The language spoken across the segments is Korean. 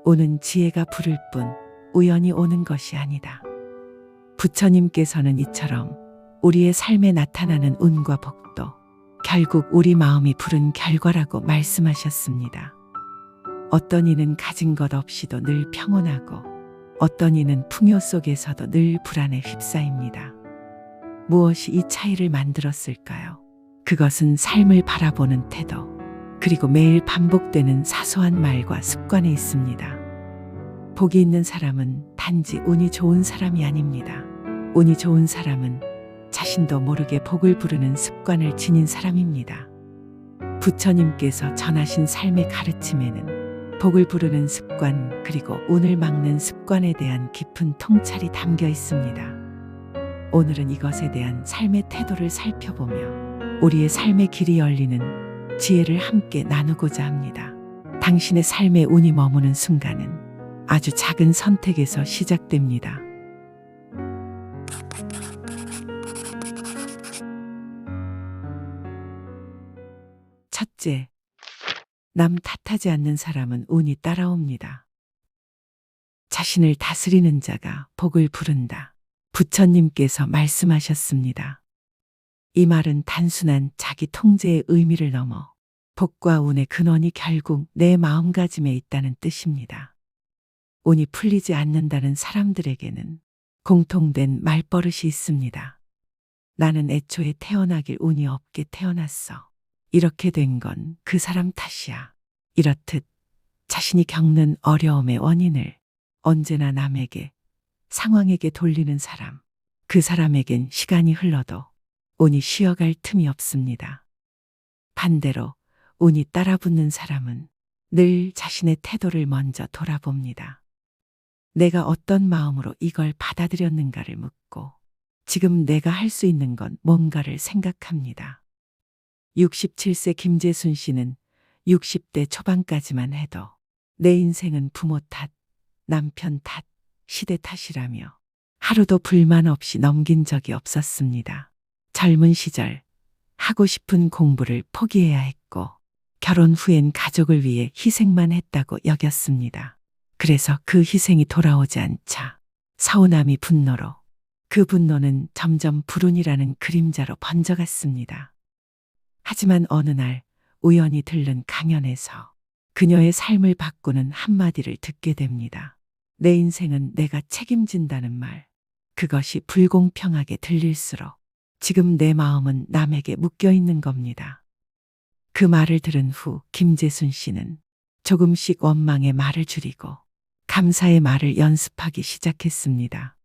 오는 지혜가 부를 뿐 우연히 오는 것이 아니다. 부처님께서는 이처럼 우리의 삶에 나타나는 운과 복도 결국 우리 마음이 부른 결과라고 말씀하셨습니다. 어떤 이는 가진 것 없이도 늘 평온하고 어떤 이는 풍요 속에서도 늘 불안에 휩싸입니다. 무엇이 이 차이를 만들었을까요? 그것은 삶을 바라보는 태도, 그리고 매일 반복되는 사소한 말과 습관에 있습니다. 복이 있는 사람은 단지 운이 좋은 사람이 아닙니다. 운이 좋은 사람은 자신도 모르게 복을 부르는 습관을 지닌 사람입니다. 부처님께서 전하신 삶의 가르침에는 복을 부르는 습관 그리고 운을 막는 습관에 대한 깊은 통찰이 담겨 있습니다. 오늘은 이것에 대한 삶의 태도를 살펴보며 우리의 삶의 길이 열리는 지혜를 함께 나누고자 합니다. 당신의 삶에 운이 머무는 순간은 아주 작은 선택에서 시작됩니다. 첫째, 남 탓하지 않는 사람은 운이 따라옵니다. 자신을 다스리는 자가 복을 부른다. 부처님께서 말씀하셨습니다. 이 말은 단순한 자기 통제의 의미를 넘어 복과 운의 근원이 결국 내 마음가짐에 있다는 뜻입니다. 운이 풀리지 않는다는 사람들에게는 공통된 말버릇이 있습니다. 나는 애초에 태어나길 운이 없게 태어났어. 이렇게 된 건 그 사람 탓이야. 이렇듯 자신이 겪는 어려움의 원인을 언제나 남에게, 상황에게 돌리는 사람, 그 사람에겐 시간이 흘러도 운이 쉬어갈 틈이 없습니다. 반대로 운이 따라붙는 사람은 늘 자신의 태도를 먼저 돌아봅니다. 내가 어떤 마음으로 이걸 받아들였는가를 묻고 지금 내가 할 수 있는 건 뭔가를 생각합니다. 67세 김재순 씨는 60대 초반까지만 해도 내 인생은 부모 탓, 남편 탓, 시대 탓이라며 하루도 불만 없이 넘긴 적이 없었습니다. 젊은 시절 하고 싶은 공부를 포기해야 했고 결혼 후엔 가족을 위해 희생만 했다고 여겼습니다. 그래서 그 희생이 돌아오지 않자 서운함이 분노로, 그 분노는 점점 불운이라는 그림자로 번져갔습니다. 하지만 어느 날 우연히 들른 강연에서 그녀의 삶을 바꾸는 한마디를 듣게 됩니다. 내 인생은 내가 책임진다는 말. 그것이 불공평하게 들릴수록 지금 내 마음은 남에게 묶여 있는 겁니다. 그 말을 들은 후 김재순 씨는 조금씩 원망의 말을 줄이고 감사의 말을 연습하기 시작했습니다.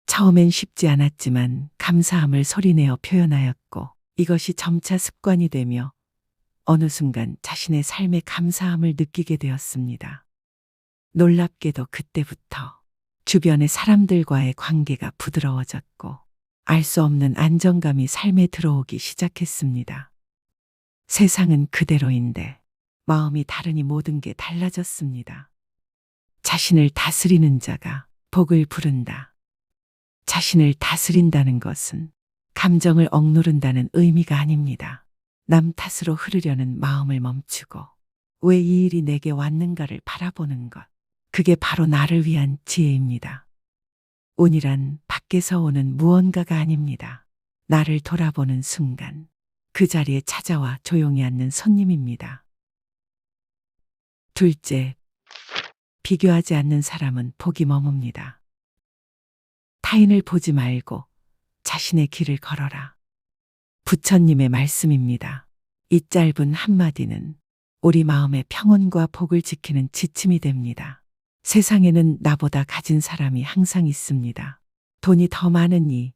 처음엔 쉽지 않았지만 감사함을 소리내어 표현하였고 이것이 점차 습관이 되며 어느 순간 자신의 삶에 감사함을 느끼게 되었습니다. 놀랍게도 그때부터 주변의 사람들과의 관계가 부드러워졌고 알 수 없는 안정감이 삶에 들어오기 시작했습니다. 세상은 그대로인데 마음이 다르니 모든 게 달라졌습니다. 자신을 다스리는 자가 복을 부른다. 자신을 다스린다는 것은 감정을 억누른다는 의미가 아닙니다. 남 탓으로 흐르려는 마음을 멈추고 왜 이 일이 내게 왔는가를 바라보는 것. 그게 바로 나를 위한 지혜입니다. 운이란 밖에서 오는 무언가가 아닙니다. 나를 돌아보는 순간 그 자리에 찾아와 조용히 앉는 손님입니다. 둘째, 비교하지 않는 사람은 복이 머뭅니다. 타인을 보지 말고 자신의 길을 걸어라. 부처님의 말씀입니다. 이 짧은 한마디는 우리 마음의 평온과 복을 지키는 지침이 됩니다. 세상에는 나보다 가진 사람이 항상 있습니다. 돈이 더 많으니,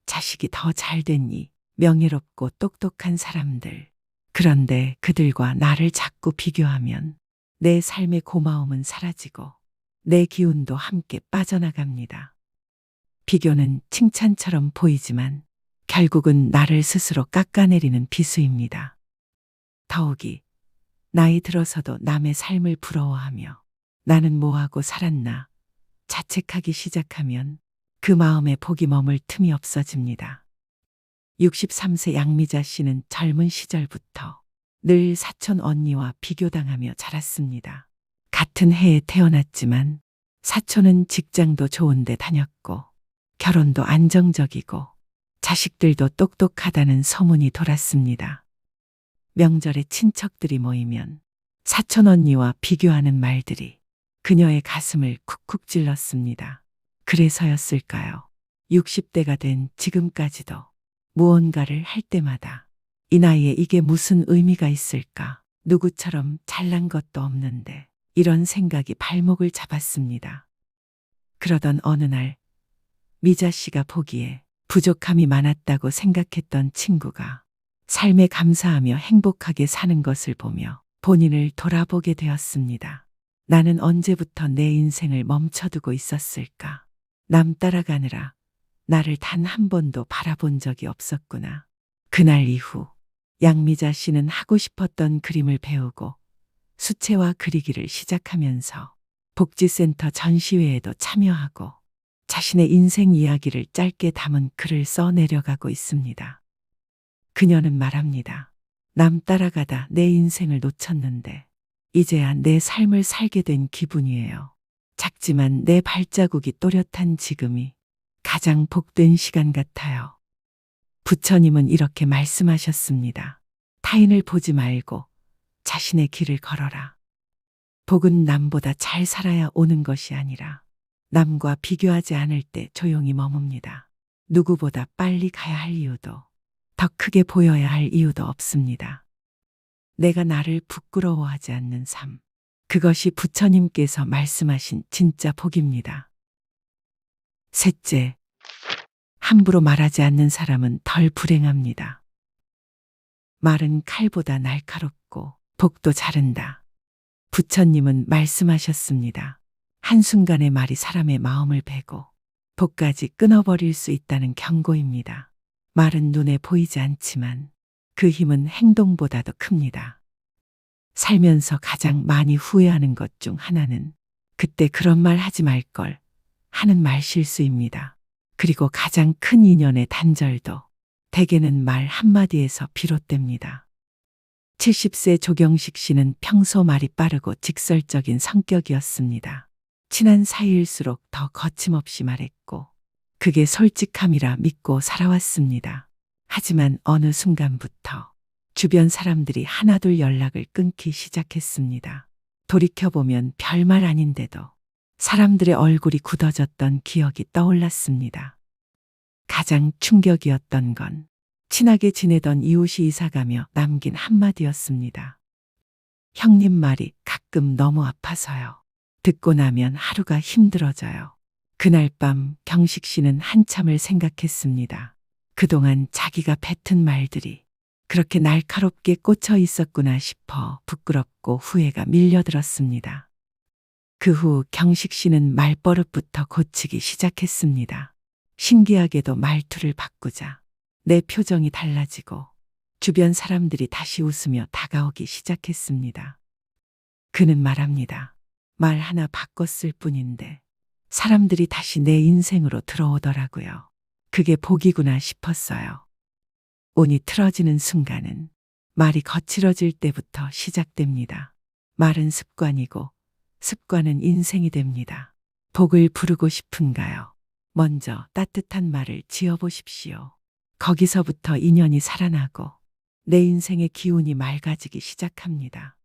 자식이 더 잘되니, 명예롭고 똑똑한 사람들. 그런데 그들과 나를 자꾸 비교하면 내 삶의 고마움은 사라지고 내 기운도 함께 빠져나갑니다. 비교는 칭찬처럼 보이지만 결국은 나를 스스로 깎아내리는 비수입니다. 더욱이 나이 들어서도 남의 삶을 부러워하며 나는 뭐하고 살았나 자책하기 시작하면 그 마음에 복이 머물 틈이 없어집니다. 63세 양미자 씨는 젊은 시절부터 늘 사촌 언니와 비교당하며 자랐습니다. 같은 해에 태어났지만 사촌은 직장도 좋은데 다녔고 결혼도 안정적이고 자식들도 똑똑하다는 소문이 돌았습니다. 명절에 친척들이 모이면 사촌 언니와 비교하는 말들이 그녀의 가슴을 쿡쿡 찔렀습니다. 그래서였을까요? 60대가 된 지금까지도 무언가를 할 때마다 이 나이에 이게 무슨 의미가 있을까? 누구처럼 잘난 것도 없는데 이런 생각이 발목을 잡았습니다. 그러던 어느 날 미자 씨가 보기에 부족함이 많았다고 생각했던 친구가 삶에 감사하며 행복하게 사는 것을 보며 본인을 돌아보게 되었습니다. 나는 언제부터 내 인생을 멈춰두고 있었을까? 남 따라가느라 나를 단 한 번도 바라본 적이 없었구나. 그날 이후 양미자 씨는 하고 싶었던 그림을 배우고 수채화 그리기를 시작하면서 복지센터 전시회에도 참여하고 자신의 인생 이야기를 짧게 담은 글을 써내려가고 있습니다. 그녀는 말합니다. 남 따라가다 내 인생을 놓쳤는데 이제야 내 삶을 살게 된 기분이에요. 작지만 내 발자국이 또렷한 지금이 가장 복된 시간 같아요. 부처님은 이렇게 말씀하셨습니다. 타인을 보지 말고 자신의 길을 걸어라. 복은 남보다 잘 살아야 오는 것이 아니라 남과 비교하지 않을 때 조용히 머뭅니다. 누구보다 빨리 가야 할 이유도 더 크게 보여야 할 이유도 없습니다. 내가 나를 부끄러워하지 않는 삶. 그것이 부처님께서 말씀하신 진짜 복입니다. 셋째, 함부로 말하지 않는 사람은 덜 불행합니다. 말은 칼보다 날카롭고 복도 자른다. 부처님은 말씀하셨습니다. 한순간의 말이 사람의 마음을 베고 복까지 끊어버릴 수 있다는 경고입니다. 말은 눈에 보이지 않지만 그 힘은 행동보다도 큽니다. 살면서 가장 많이 후회하는 것 중 하나는 그때 그런 말 하지 말걸 하는 말 실수입니다. 그리고 가장 큰 인연의 단절도 대개는 말 한마디에서 비롯됩니다. 70세 조경식 씨는 평소 말이 빠르고 직설적인 성격이었습니다. 친한 사이일수록 더 거침없이 말했고 그게 솔직함이라 믿고 살아왔습니다. 하지만 어느 순간부터 주변 사람들이 하나둘 연락을 끊기 시작했습니다. 돌이켜보면 별말 아닌데도 사람들의 얼굴이 굳어졌던 기억이 떠올랐습니다. 가장 충격이었던 건 친하게 지내던 이웃이 이사가며 남긴 한마디였습니다. 형님 말이 가끔 너무 아파서요. 듣고 나면 하루가 힘들어져요. 그날 밤 경식 씨는 한참을 생각했습니다. 그동안 자기가 뱉은 말들이 그렇게 날카롭게 꽂혀 있었구나 싶어 부끄럽고 후회가 밀려들었습니다. 그 후 경식 씨는 말버릇부터 고치기 시작했습니다. 신기하게도 말투를 바꾸자 내 표정이 달라지고 주변 사람들이 다시 웃으며 다가오기 시작했습니다. 그는 말합니다. 말 하나 바꿨을 뿐인데 사람들이 다시 내 인생으로 들어오더라고요. 그게 복이구나 싶었어요. 운이 틀어지는 순간은 말이 거칠어질 때부터 시작됩니다. 말은 습관이고 습관은 인생이 됩니다. 복을 부르고 싶은가요? 먼저 따뜻한 말을 지어보십시오. 거기서부터 인연이 살아나고 내 인생의 기운이 맑아지기 시작합니다.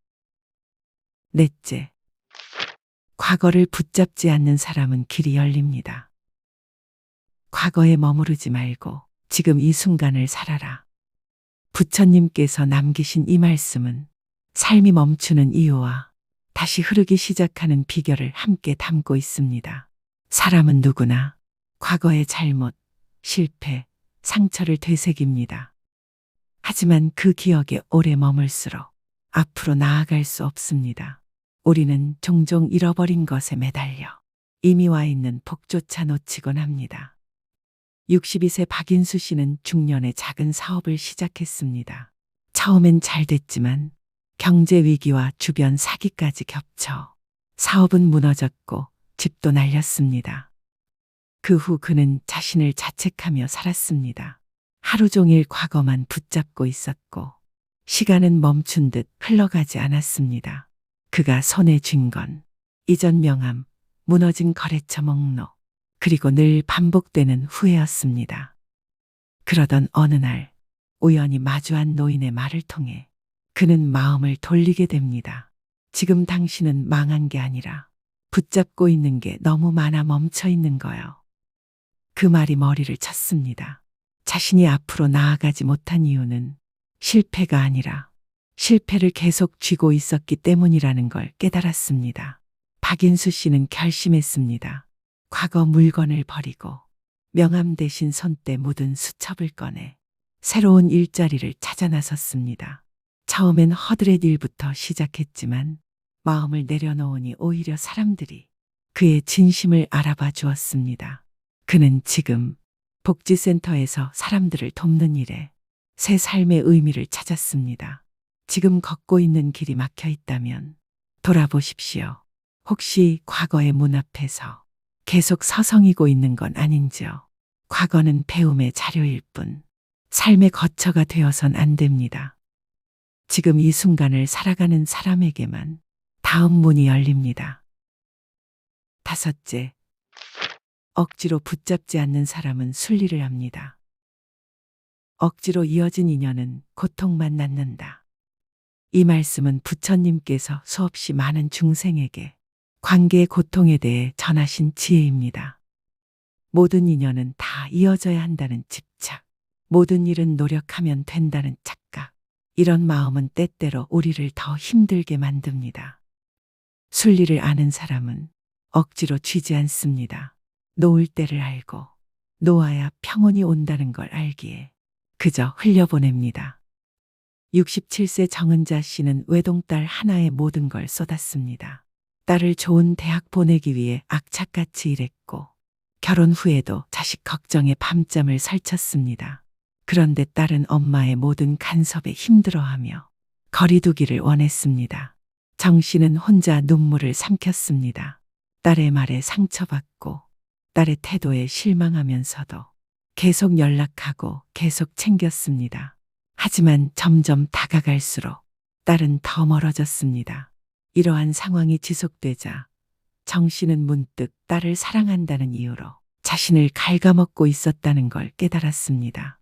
넷째, 과거를 붙잡지 않는 사람은 길이 열립니다. 과거에 머무르지 말고 지금 이 순간을 살아라. 부처님께서 남기신 이 말씀은 삶이 멈추는 이유와 다시 흐르기 시작하는 비결을 함께 담고 있습니다. 사람은 누구나 과거의 잘못, 실패, 상처를 되새깁니다. 하지만 그 기억에 오래 머물수록 앞으로 나아갈 수 없습니다. 우리는 종종 잃어버린 것에 매달려 이미 와 있는 복조차 놓치곤 합니다. 62세 박인수 씨는 중년에 작은 사업을 시작했습니다. 처음엔 잘 됐지만 경제 위기와 주변 사기까지 겹쳐 사업은 무너졌고 집도 날렸습니다. 그 후 그는 자신을 자책하며 살았습니다. 하루 종일 과거만 붙잡고 있었고 시간은 멈춘 듯 흘러가지 않았습니다. 그가 손에 쥔 건 이전 명함, 무너진 거래처 목록, 그리고 늘 반복되는 후회였습니다. 그러던 어느 날 우연히 마주한 노인의 말을 통해 그는 마음을 돌리게 됩니다. 지금 당신은 망한 게 아니라 붙잡고 있는 게 너무 많아 멈춰 있는 거요. 그 말이 머리를 쳤습니다. 자신이 앞으로 나아가지 못한 이유는 실패가 아니라 실패를 계속 쥐고 있었기 때문이라는 걸 깨달았습니다. 박인수 씨는 결심했습니다. 과거 물건을 버리고 명함 대신 손때 묻은 수첩을 꺼내 새로운 일자리를 찾아 나섰습니다. 처음엔 허드렛 일부터 시작했지만 마음을 내려놓으니 오히려 사람들이 그의 진심을 알아봐 주었습니다. 그는 지금 복지센터에서 사람들을 돕는 일에 새 삶의 의미를 찾았습니다. 지금 걷고 있는 길이 막혀 있다면 돌아보십시오. 혹시 과거의 문 앞에서 계속 서성이고 있는 건 아닌지요? 과거는 배움의 자료일 뿐 삶의 거처가 되어선 안 됩니다. 지금 이 순간을 살아가는 사람에게만 다음 문이 열립니다. 다섯째, 억지로 붙잡지 않는 사람은 순리를 합니다. 억지로 이어진 인연은 고통만 낳는다. 이 말씀은 부처님께서 수없이 많은 중생에게 관계의 고통에 대해 전하신 지혜입니다. 모든 인연은 다 이어져야 한다는 집착, 모든 일은 노력하면 된다는 착각, 이런 마음은 때때로 우리를 더 힘들게 만듭니다. 순리를 아는 사람은 억지로 쥐지 않습니다. 놓을 때를 알고 놓아야 평온이 온다는 걸 알기에 그저 흘려보냅니다. 67세 정은자 씨는 외동딸 하나에 모든 걸 쏟았습니다. 딸을 좋은 대학 보내기 위해 악착같이 일했고 결혼 후에도 자식 걱정에 밤잠을 설쳤습니다. 그런데 딸은 엄마의 모든 간섭에 힘들어하며 거리두기를 원했습니다. 정 씨는 혼자 눈물을 삼켰습니다. 딸의 말에 상처받고 딸의 태도에 실망하면서도 계속 연락하고 계속 챙겼습니다. 하지만 점점 다가갈수록 딸은 더 멀어졌습니다. 이러한 상황이 지속되자 정 씨는 문득 딸을 사랑한다는 이유로 자신을 갉아먹고 있었다는 걸 깨달았습니다.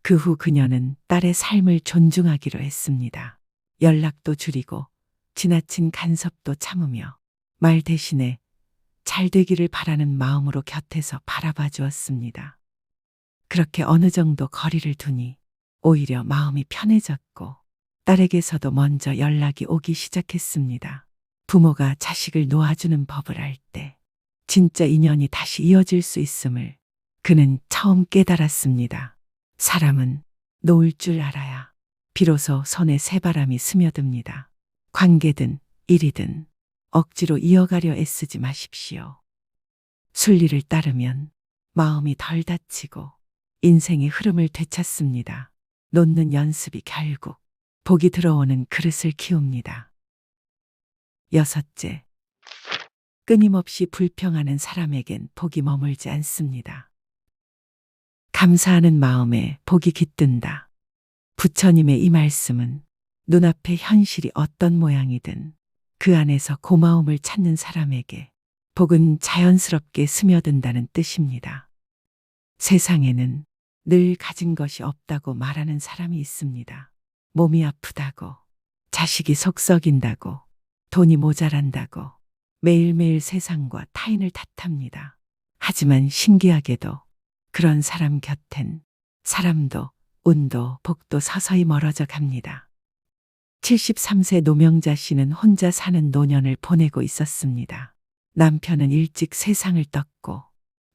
그 후 그녀는 딸의 삶을 존중하기로 했습니다. 연락도 줄이고 지나친 간섭도 참으며 말 대신에 잘 되기를 바라는 마음으로 곁에서 바라봐 주었습니다. 그렇게 어느 정도 거리를 두니 오히려 마음이 편해졌고 딸에게서도 먼저 연락이 오기 시작했습니다. 부모가 자식을 놓아주는 법을 알 때 진짜 인연이 다시 이어질 수 있음을 그는 처음 깨달았습니다. 사람은 놓을 줄 알아야 비로소 손에 새바람이 스며듭니다. 관계든 일이든 억지로 이어가려 애쓰지 마십시오. 순리를 따르면 마음이 덜 다치고 인생의 흐름을 되찾습니다. 놓는 연습이 결국 복이 들어오는 그릇을 키웁니다. 여섯째, 끊임없이 불평하는 사람에겐 복이 머물지 않습니다. 감사하는 마음에 복이 깃든다. 부처님의 이 말씀은 눈앞의 현실이 어떤 모양이든 그 안에서 고마움을 찾는 사람에게 복은 자연스럽게 스며든다는 뜻입니다. 세상에는 늘 가진 것이 없다고 말하는 사람이 있습니다. 몸이 아프다고, 자식이 속 썩인다고, 돈이 모자란다고 매일매일 세상과 타인을 탓합니다. 하지만 신기하게도 그런 사람 곁엔 사람도 운도 복도 서서히 멀어져 갑니다. 73세 노명자 씨는 혼자 사는 노년을 보내고 있었습니다. 남편은 일찍 세상을 떴고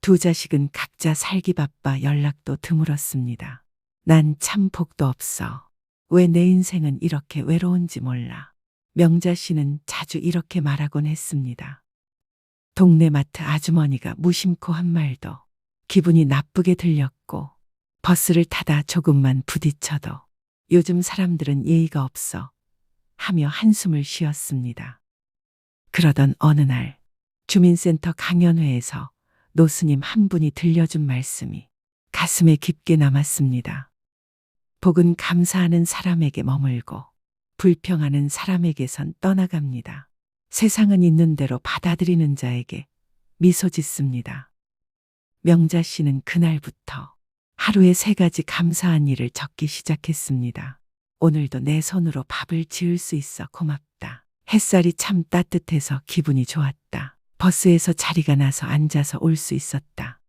두 자식은 각자 살기 바빠 연락도 드물었습니다. 난 참 복도 없어. 왜 내 인생은 이렇게 외로운지 몰라. 명자 씨는 자주 이렇게 말하곤 했습니다. 동네 마트 아주머니가 무심코 한 말도 기분이 나쁘게 들렸고 버스를 타다 조금만 부딪혀도 요즘 사람들은 예의가 없어 하며 한숨을 쉬었습니다. 그러던 어느 날 주민센터 강연회에서 노스님 한 분이 들려준 말씀이 가슴에 깊게 남았습니다. 복은 감사하는 사람에게 머물고 불평하는 사람에게선 떠나갑니다. 세상은 있는 대로 받아들이는 자에게 미소 짓습니다. 명자 씨는 그날부터 하루에 3가지 감사한 일을 적기 시작했습니다. 오늘도 내 손으로 밥을 지을 수 있어 고맙다. 햇살이 참 따뜻해서 기분이 좋았다. 버스에서 자리가 나서 앉아서 올 수 있었다.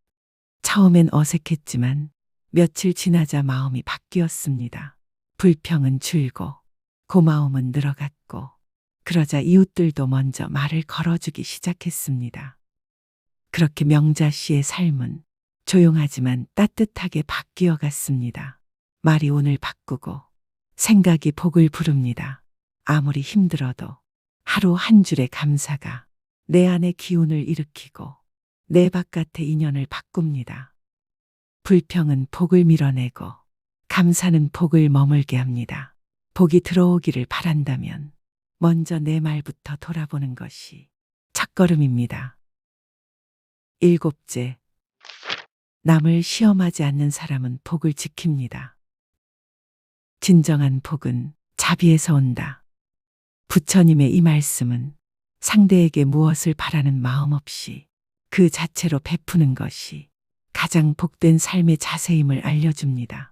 처음엔 어색했지만 며칠 지나자 마음이 바뀌었습니다. 불평은 줄고 고마움은 늘어갔고 그러자 이웃들도 먼저 말을 걸어주기 시작했습니다. 그렇게 명자 씨의 삶은 조용하지만 따뜻하게 바뀌어 갔습니다. 말이 운을 바꾸고 생각이 복을 부릅니다. 아무리 힘들어도 하루 한 줄의 감사가 내 안에 기운을 일으키고 내 바깥의 인연을 바꿉니다. 불평은 복을 밀어내고 감사는 복을 머물게 합니다. 복이 들어오기를 바란다면 먼저 내 말부터 돌아보는 것이 첫걸음입니다. 7째, 남을 시험하지 않는 사람은 복을 지킵니다. 진정한 복은 자비에서 온다. 부처님의 이 말씀은 상대에게 무엇을 바라는 마음 없이 그 자체로 베푸는 것이 가장 복된 삶의 자세임을 알려줍니다.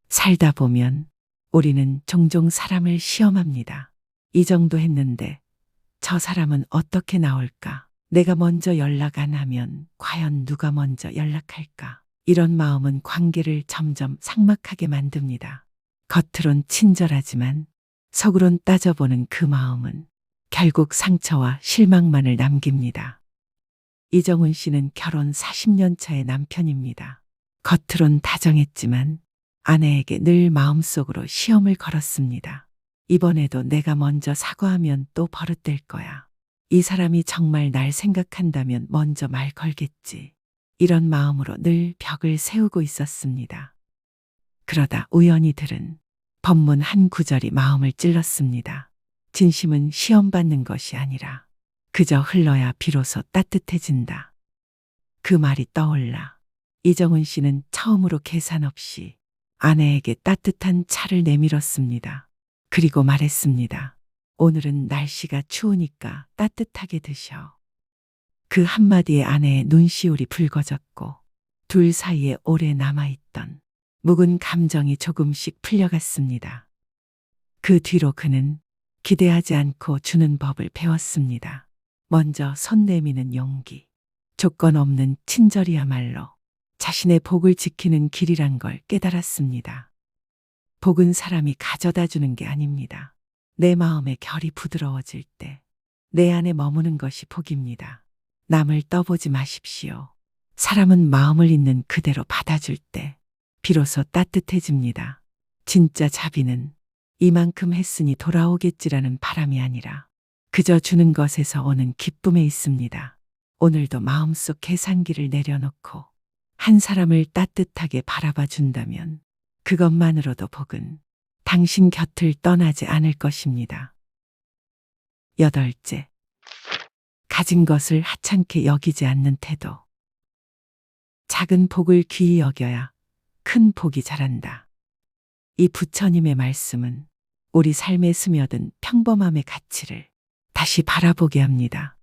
살다 보면 우리는 종종 사람을 시험합니다. 이 정도 했는데 저 사람은 어떻게 나올까? 내가 먼저 연락 안 하면 과연 누가 먼저 연락할까? 이런 마음은 관계를 점점 삭막하게 만듭니다. 겉으론 친절하지만 속으론 따져보는 그 마음은 결국 상처와 실망만을 남깁니다. 이정훈 씨는 결혼 40년 차의 남편입니다. 겉으론 다정했지만 아내에게 늘 마음속으로 시험을 걸었습니다. 이번에도 내가 먼저 사과하면 또 버릇될 거야. 이 사람이 정말 날 생각한다면 먼저 말 걸겠지. 이런 마음으로 늘 벽을 세우고 있었습니다. 그러다 우연히 들은 법문 한 구절이 마음을 찔렀습니다. 진심은 시험받는 것이 아니라 그저 흘러야 비로소 따뜻해진다. 그 말이 떠올라 이정훈 씨는 처음으로 계산 없이 아내에게 따뜻한 차를 내밀었습니다. 그리고 말했습니다. 오늘은 날씨가 추우니까 따뜻하게 드셔. 그 한마디에 아내의 눈시울이 붉어졌고 둘 사이에 오래 남아있던 묵은 감정이 조금씩 풀려갔습니다. 그 뒤로 그는 기대하지 않고 주는 법을 배웠습니다. 먼저 손 내미는 용기, 조건 없는 친절이야말로 자신의 복을 지키는 길이란 걸 깨달았습니다. 복은 사람이 가져다 주는 게 아닙니다. 내 마음의 결이 부드러워질 때 내 안에 머무는 것이 복입니다. 남을 떠보지 마십시오. 사람은 마음을 있는 그대로 받아줄 때 비로소 따뜻해집니다. 진짜 자비는 이만큼 했으니 돌아오겠지라는 바람이 아니라 그저 주는 것에서 오는 기쁨에 있습니다. 오늘도 마음속 계산기를 내려놓고 한 사람을 따뜻하게 바라봐 준다면 그것만으로도 복은 당신 곁을 떠나지 않을 것입니다. 8째, 가진 것을 하찮게 여기지 않는 태도. 작은 복을 귀히 여겨야 큰 복이 자란다. 이 부처님의 말씀은 우리 삶에 스며든 평범함의 가치를 다시 바라보게 합니다.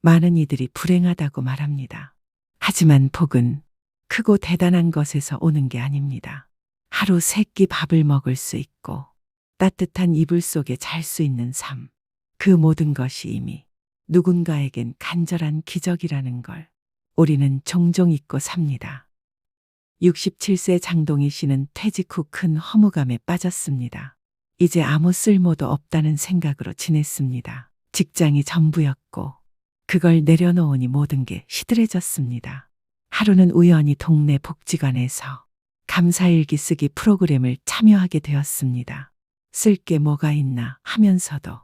많은 이들이 불행하다고 말합니다. 하지만 복은 크고 대단한 것에서 오는 게 아닙니다. 하루 3끼 밥을 먹을 수 있고 따뜻한 이불 속에 잘 수 있는 삶. 그 모든 것이 이미 누군가에겐 간절한 기적이라는 걸 우리는 종종 잊고 삽니다. 67세 장동희 씨는 퇴직 후 큰 허무감에 빠졌습니다. 이제 아무 쓸모도 없다는 생각으로 지냈습니다. 직장이 전부였고 그걸 내려놓으니 모든 게 시들해졌습니다. 하루는 우연히 동네 복지관에서 감사일기 쓰기 프로그램을 참여하게 되었습니다. 쓸 게 뭐가 있나 하면서도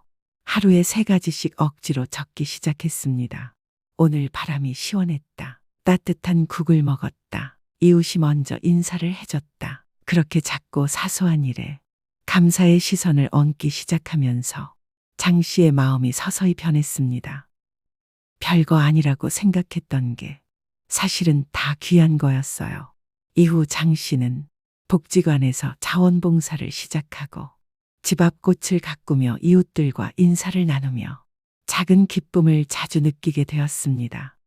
하루에 3가지씩 억지로 적기 시작했습니다. 오늘 바람이 시원했다. 따뜻한 국을 먹었다. 이웃이 먼저 인사를 해줬다. 그렇게 작고 사소한 일에 감사의 시선을 얹기 시작하면서 장 씨의 마음이 서서히 변했습니다. 별거 아니라고 생각했던 게 사실은 다 귀한 거였어요. 이후 장 씨는 복지관에서 자원봉사를 시작하고 집 앞 꽃을 가꾸며 이웃들과 인사를 나누며 작은 기쁨을 자주 느끼게 되었습니다.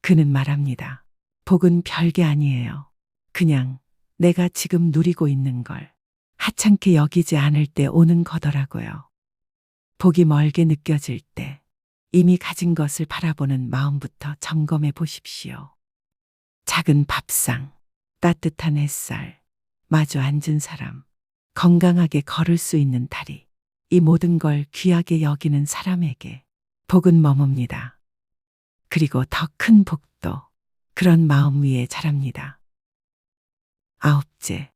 그는 말합니다. 복은 별게 아니에요. 그냥 내가 지금 누리고 있는 걸 하찮게 여기지 않을 때 오는 거더라고요. 복이 멀게 느껴질 때 이미 가진 것을 바라보는 마음부터 점검해 보십시오. 작은 밥상, 따뜻한 햇살, 마주 앉은 사람, 건강하게 걸을 수 있는 다리, 이 모든 걸 귀하게 여기는 사람에게 복은 머뭅니다. 그리고 더 큰 복도 그런 마음 위에 자랍니다. 아홉째,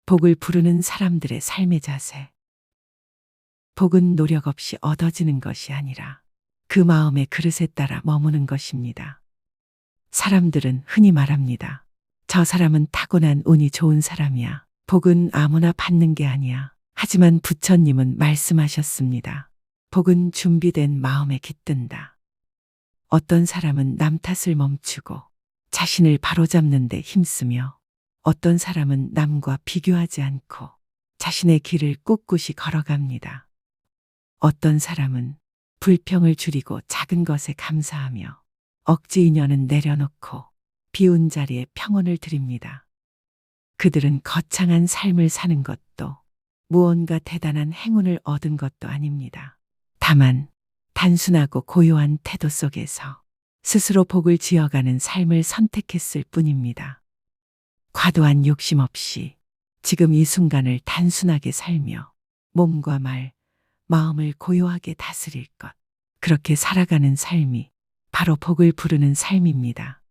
복을 부르는 사람들의 삶의 자세. 복은 노력 없이 얻어지는 것이 아니라 그 마음의 그릇에 따라 머무는 것입니다. 사람들은 흔히 말합니다. 저 사람은 타고난 운이 좋은 사람이야. 복은 아무나 받는 게 아니야. 하지만 부처님은 말씀하셨습니다. 복은 준비된 마음에 깃든다. 어떤 사람은 남 탓을 멈추고 자신을 바로잡는 데 힘쓰며 어떤 사람은 남과 비교하지 않고 자신의 길을 꿋꿋이 걸어갑니다. 어떤 사람은 불평을 줄이고 작은 것에 감사하며 억지 인연은 내려놓고 비운 자리에 평온을 드립니다. 그들은 거창한 삶을 사는 것도 무언가 대단한 행운을 얻은 것도 아닙니다. 다만 단순하고 고요한 태도 속에서 스스로 복을 지어가는 삶을 선택했을 뿐입니다. 과도한 욕심 없이 지금 이 순간을 단순하게 살며 몸과 말, 마음을 고요하게 다스릴 것. 그렇게 살아가는 삶이 바로 복을 부르는 삶입니다.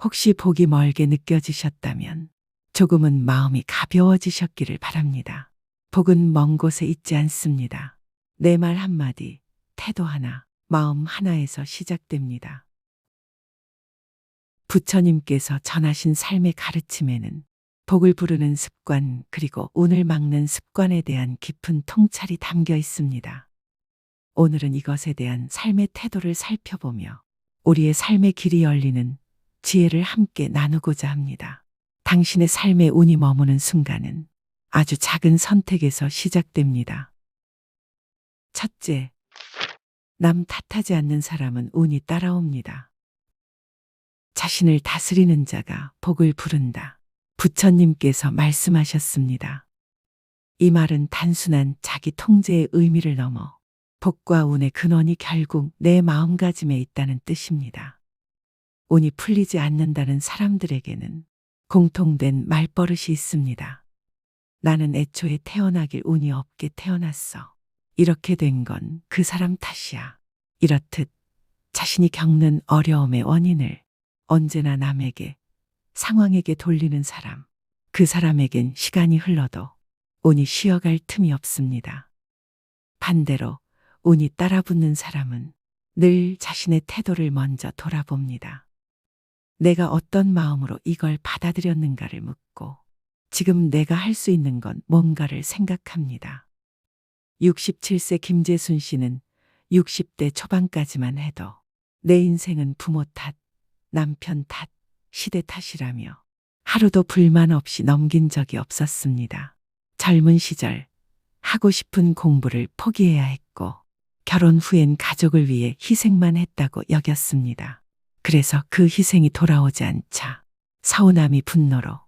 혹시 복이 멀게 느껴지셨다면 조금은 마음이 가벼워지셨기를 바랍니다. 복은 먼 곳에 있지 않습니다. 내 말 한마디, 태도 하나, 마음 하나에서 시작됩니다. 부처님께서 전하신 삶의 가르침에는 복을 부르는 습관 그리고 운을 막는 습관에 대한 깊은 통찰이 담겨 있습니다. 오늘은 이것에 대한 삶의 태도를 살펴보며 우리의 삶의 길이 열리는 지혜를 함께 나누고자 합니다. 당신의 삶의 운이 머무는 순간은 아주 작은 선택에서 시작됩니다. 첫째, 남 탓하지 않는 사람은 운이 따라옵니다. 자신을 다스리는 자가 복을 부른다. 부처님께서 말씀하셨습니다. 이 말은 단순한 자기 통제의 의미를 넘어 복과 운의 근원이 결국 내 마음가짐에 있다는 뜻입니다. 운이 풀리지 않는다는 사람들에게는 공통된 말버릇이 있습니다. 나는 애초에 태어나길 운이 없게 태어났어. 이렇게 된 건 그 사람 탓이야. 이렇듯 자신이 겪는 어려움의 원인을 언제나 남에게, 상황에게 돌리는 사람. 그 사람에겐 시간이 흘러도 운이 쉬어갈 틈이 없습니다. 반대로 운이 따라붙는 사람은 늘 자신의 태도를 먼저 돌아봅니다. 내가 어떤 마음으로 이걸 받아들였는가를 묻고 지금 내가 할 수 있는 건 뭔가를 생각합니다. 67세 김재순 씨는 60대 초반까지만 해도 내 인생은 부모 탓, 남편 탓, 시대 탓이라며 하루도 불만 없이 넘긴 적이 없었습니다. 젊은 시절 하고 싶은 공부를 포기해야 했고 결혼 후엔 가족을 위해 희생만 했다고 여겼습니다. 그래서 그 희생이 돌아오지 않자 서운함이 분노로,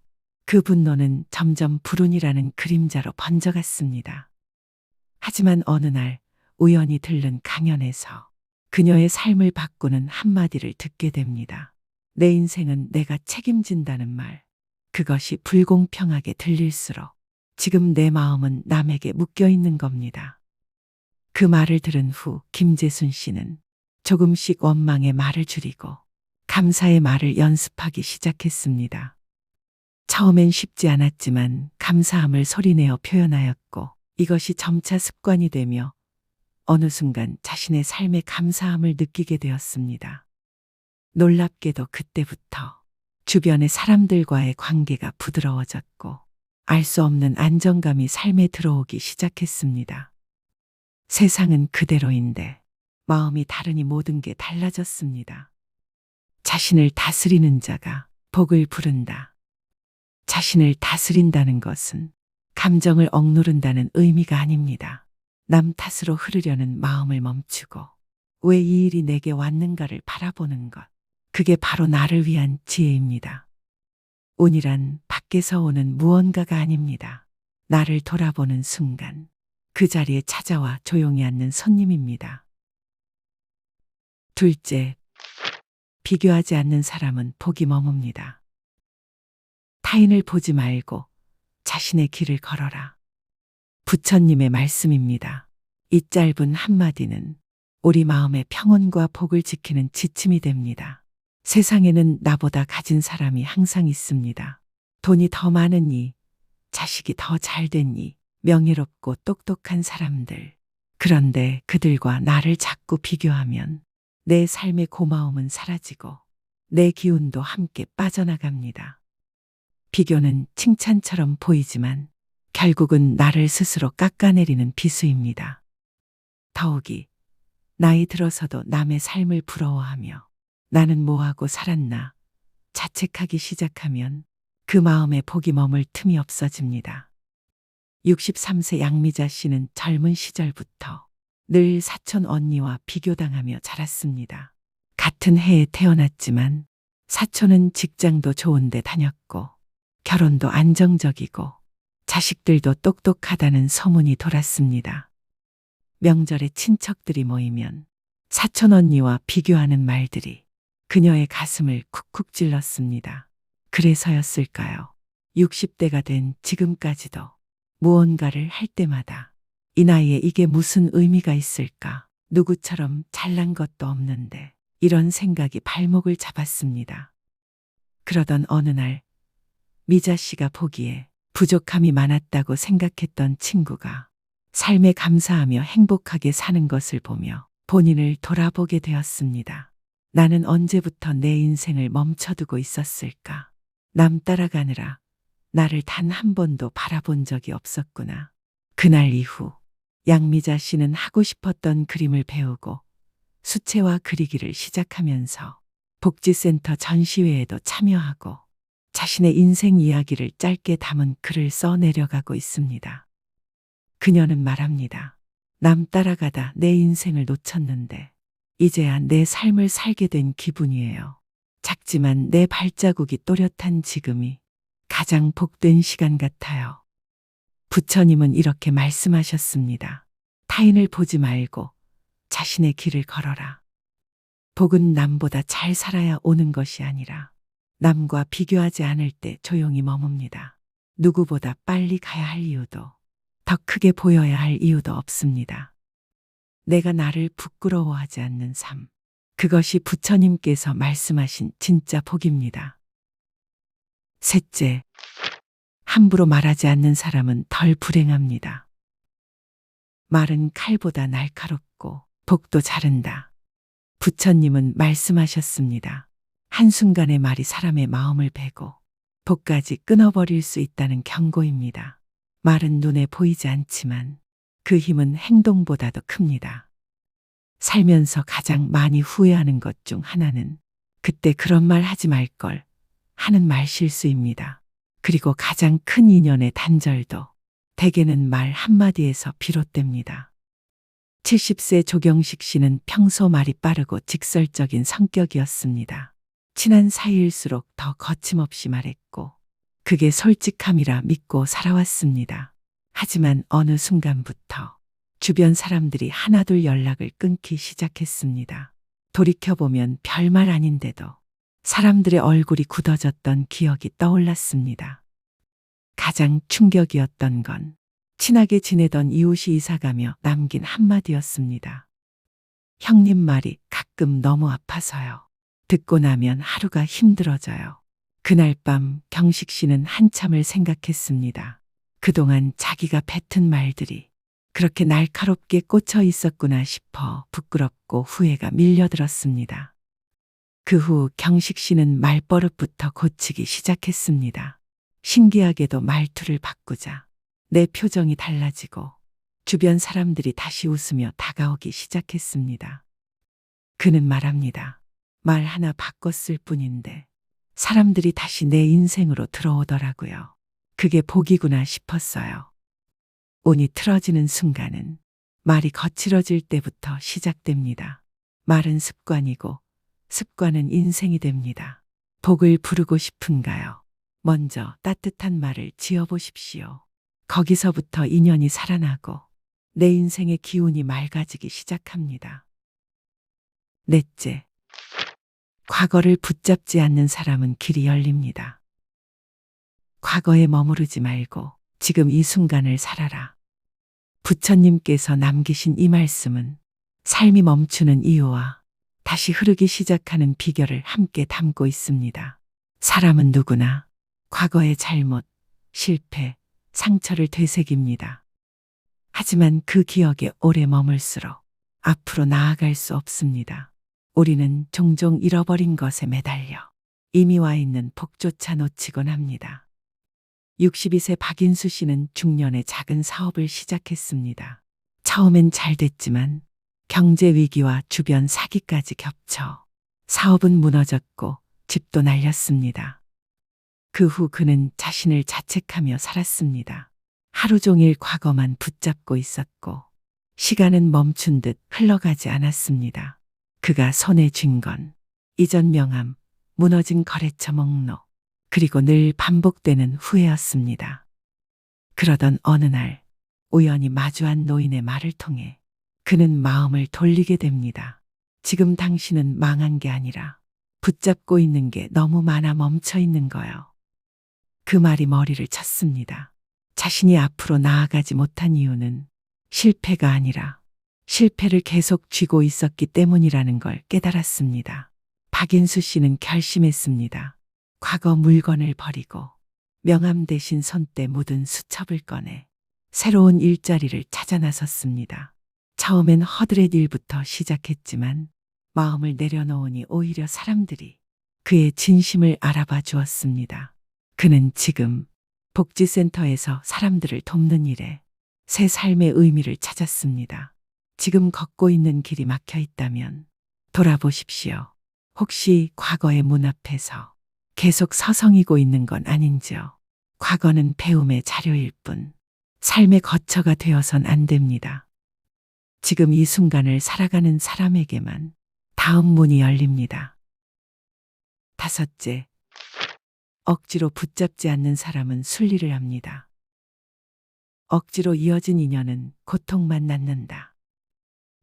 그 분노는 점점 불운이라는 그림자로 번져갔습니다. 하지만 어느 날 우연히 들른 강연에서 그녀의 삶을 바꾸는 한마디를 듣게 됩니다. 내 인생은 내가 책임진다는 말. 그것이 불공평하게 들릴수록 지금 내 마음은 남에게 묶여 있는 겁니다. 그 말을 들은 후 김재순 씨는 조금씩 원망의 말을 줄이고 감사의 말을 연습하기 시작했습니다. 처음엔 쉽지 않았지만 감사함을 소리내어 표현하였고 이것이 점차 습관이 되며 어느 순간 자신의 삶에 감사함을 느끼게 되었습니다. 놀랍게도 그때부터 주변의 사람들과의 관계가 부드러워졌고 알 수 없는 안정감이 삶에 들어오기 시작했습니다. 세상은 그대로인데 마음이 다르니 모든 게 달라졌습니다. 자신을 다스리는 자가 복을 부른다. 자신을 다스린다는 것은 감정을 억누른다는 의미가 아닙니다. 남 탓으로 흐르려는 마음을 멈추고 왜 이 일이 내게 왔는가를 바라보는 것. 그게 바로 나를 위한 지혜입니다. 운이란 밖에서 오는 무언가가 아닙니다. 나를 돌아보는 순간 그 자리에 찾아와 조용히 앉는 손님입니다. 둘째, 비교하지 않는 사람은 복이 머뭅니다. 타인을 보지 말고 자신의 길을 걸어라. 부처님의 말씀입니다. 이 짧은 한마디는 우리 마음의 평온과 복을 지키는 지침이 됩니다. 세상에는 나보다 가진 사람이 항상 있습니다. 돈이 더 많으니, 자식이 더 잘되니, 명예롭고 똑똑한 사람들. 그런데 그들과 나를 자꾸 비교하면 내 삶의 고마움은 사라지고 내 기운도 함께 빠져나갑니다. 비교는 칭찬처럼 보이지만 결국은 나를 스스로 깎아내리는 비수입니다. 더욱이 나이 들어서도 남의 삶을 부러워하며 나는 뭐하고 살았나 자책하기 시작하면 그 마음에 복이 머물 틈이 없어집니다. 63세 양미자 씨는 젊은 시절부터 늘 사촌 언니와 비교당하며 자랐습니다. 같은 해에 태어났지만 사촌은 직장도 좋은 데 다녔고 결혼도 안정적이고 자식들도 똑똑하다는 소문이 돌았습니다. 명절에 친척들이 모이면 사촌 언니와 비교하는 말들이 그녀의 가슴을 쿡쿡 찔렀습니다. 그래서였을까요? 60대가 된 지금까지도 무언가를 할 때마다 이 나이에 이게 무슨 의미가 있을까? 누구처럼 잘난 것도 없는데 이런 생각이 발목을 잡았습니다. 그러던 어느 날 미자 씨가 보기에 부족함이 많았다고 생각했던 친구가 삶에 감사하며 행복하게 사는 것을 보며 본인을 돌아보게 되었습니다. 나는 언제부터 내 인생을 멈춰두고 있었을까? 남 따라가느라 나를 단 한 번도 바라본 적이 없었구나. 그날 이후 양미자 씨는 하고 싶었던 그림을 배우고 수채화 그리기를 시작하면서 복지센터 전시회에도 참여하고 자신의 인생 이야기를 짧게 담은 글을 써 내려가고 있습니다. 그녀는 말합니다. 남 따라가다 내 인생을 놓쳤는데 이제야 내 삶을 살게 된 기분이에요. 작지만 내 발자국이 또렷한 지금이 가장 복된 시간 같아요. 부처님은 이렇게 말씀하셨습니다. 타인을 보지 말고 자신의 길을 걸어라. 복은 남보다 잘 살아야 오는 것이 아니라 남과 비교하지 않을 때 조용히 머뭅니다. 누구보다 빨리 가야 할 이유도 더 크게 보여야 할 이유도 없습니다. 내가 나를 부끄러워하지 않는 삶. 그것이 부처님께서 말씀하신 진짜 복입니다. 셋째, 함부로 말하지 않는 사람은 덜 불행합니다. 말은 칼보다 날카롭고 복도 자른다. 부처님은 말씀하셨습니다. 한순간의 말이 사람의 마음을 베고 복까지 끊어버릴 수 있다는 경고입니다. 말은 눈에 보이지 않지만 그 힘은 행동보다도 큽니다. 살면서 가장 많이 후회하는 것 중 하나는 그때 그런 말 하지 말걸 하는 말 실수입니다. 그리고 가장 큰 인연의 단절도 대개는 말 한마디에서 비롯됩니다. 70세 조경식 씨는 평소 말이 빠르고 직설적인 성격이었습니다. 친한 사이일수록 더 거침없이 말했고 그게 솔직함이라 믿고 살아왔습니다. 하지만 어느 순간부터 주변 사람들이 하나둘 연락을 끊기 시작했습니다. 돌이켜보면 별말 아닌데도 사람들의 얼굴이 굳어졌던 기억이 떠올랐습니다. 가장 충격이었던 건 친하게 지내던 이웃이 이사가며 남긴 한마디였습니다. 형님 말이 가끔 너무 아파서요. 듣고 나면 하루가 힘들어져요. 그날 밤 경식 씨는 한참을 생각했습니다. 그동안 자기가 뱉은 말들이 그렇게 날카롭게 꽂혀 있었구나 싶어 부끄럽고 후회가 밀려들었습니다. 그 후 경식 씨는 말버릇부터 고치기 시작했습니다. 신기하게도 말투를 바꾸자 내 표정이 달라지고 주변 사람들이 다시 웃으며 다가오기 시작했습니다. 그는 말합니다. 말 하나 바꿨을 뿐인데 사람들이 다시 내 인생으로 들어오더라고요. 그게 복이구나 싶었어요. 운이 틀어지는 순간은 말이 거칠어질 때부터 시작됩니다. 말은 습관이고 습관은 인생이 됩니다. 복을 부르고 싶은가요? 먼저 따뜻한 말을 지어보십시오. 거기서부터 인연이 살아나고 내 인생의 기운이 맑아지기 시작합니다. 넷째, 과거를 붙잡지 않는 사람은 길이 열립니다. 과거에 머무르지 말고 지금 이 순간을 살아라. 부처님께서 남기신 이 말씀은 삶이 멈추는 이유와 다시 흐르기 시작하는 비결을 함께 담고 있습니다. 사람은 누구나 과거의 잘못, 실패, 상처를 되새깁니다. 하지만 그 기억에 오래 머물수록 앞으로 나아갈 수 없습니다. 우리는 종종 잃어버린 것에 매달려 이미 와 있는 복조차 놓치곤 합니다. 62세 박인수 씨는 중년에 작은 사업을 시작했습니다. 처음엔 잘 됐지만 경제 위기와 주변 사기까지 겹쳐 사업은 무너졌고 집도 날렸습니다. 그 후 그는 자신을 자책하며 살았습니다. 하루 종일 과거만 붙잡고 있었고 시간은 멈춘 듯 흘러가지 않았습니다. 그가 손에 쥔 건 이전 명함, 무너진 거래처 목록, 그리고 늘 반복되는 후회였습니다. 그러던 어느 날 우연히 마주한 노인의 말을 통해 그는 마음을 돌리게 됩니다. 지금 당신은 망한 게 아니라 붙잡고 있는 게 너무 많아 멈춰 있는 거요. 그 말이 머리를 쳤습니다. 자신이 앞으로 나아가지 못한 이유는 실패가 아니라 실패를 계속 쥐고 있었기 때문이라는 걸 깨달았습니다. 박인수 씨는 결심했습니다. 과거 물건을 버리고 명함 대신 손때 묻은 수첩을 꺼내 새로운 일자리를 찾아 나섰습니다. 처음엔 허드렛 일부터 시작했지만 마음을 내려놓으니 오히려 사람들이 그의 진심을 알아봐 주었습니다. 그는 지금 복지센터에서 사람들을 돕는 일에 새 삶의 의미를 찾았습니다. 지금 걷고 있는 길이 막혀 있다면 돌아보십시오. 혹시 과거의 문 앞에서 계속 서성이고 있는 건 아닌지요? 과거는 배움의 자료일 뿐 삶의 거처가 되어선 안 됩니다. 지금 이 순간을 살아가는 사람에게만 다음 문이 열립니다. 다섯째, 억지로 붙잡지 않는 사람은 순리를 합니다. 억지로 이어진 인연은 고통만 낳는다.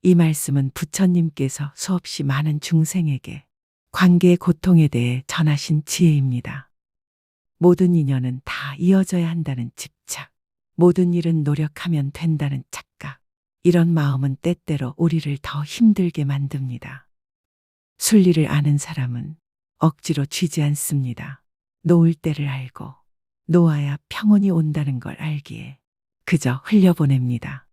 이 말씀은 부처님께서 수없이 많은 중생에게 관계의 고통에 대해 전하신 지혜입니다. 모든 인연은 다 이어져야 한다는 집착, 모든 일은 노력하면 된다는 착각, 이런 마음은 때때로 우리를 더 힘들게 만듭니다. 순리를 아는 사람은 억지로 쥐지 않습니다. 놓을 때를 알고 놓아야 평온이 온다는 걸 알기에 그저 흘려보냅니다.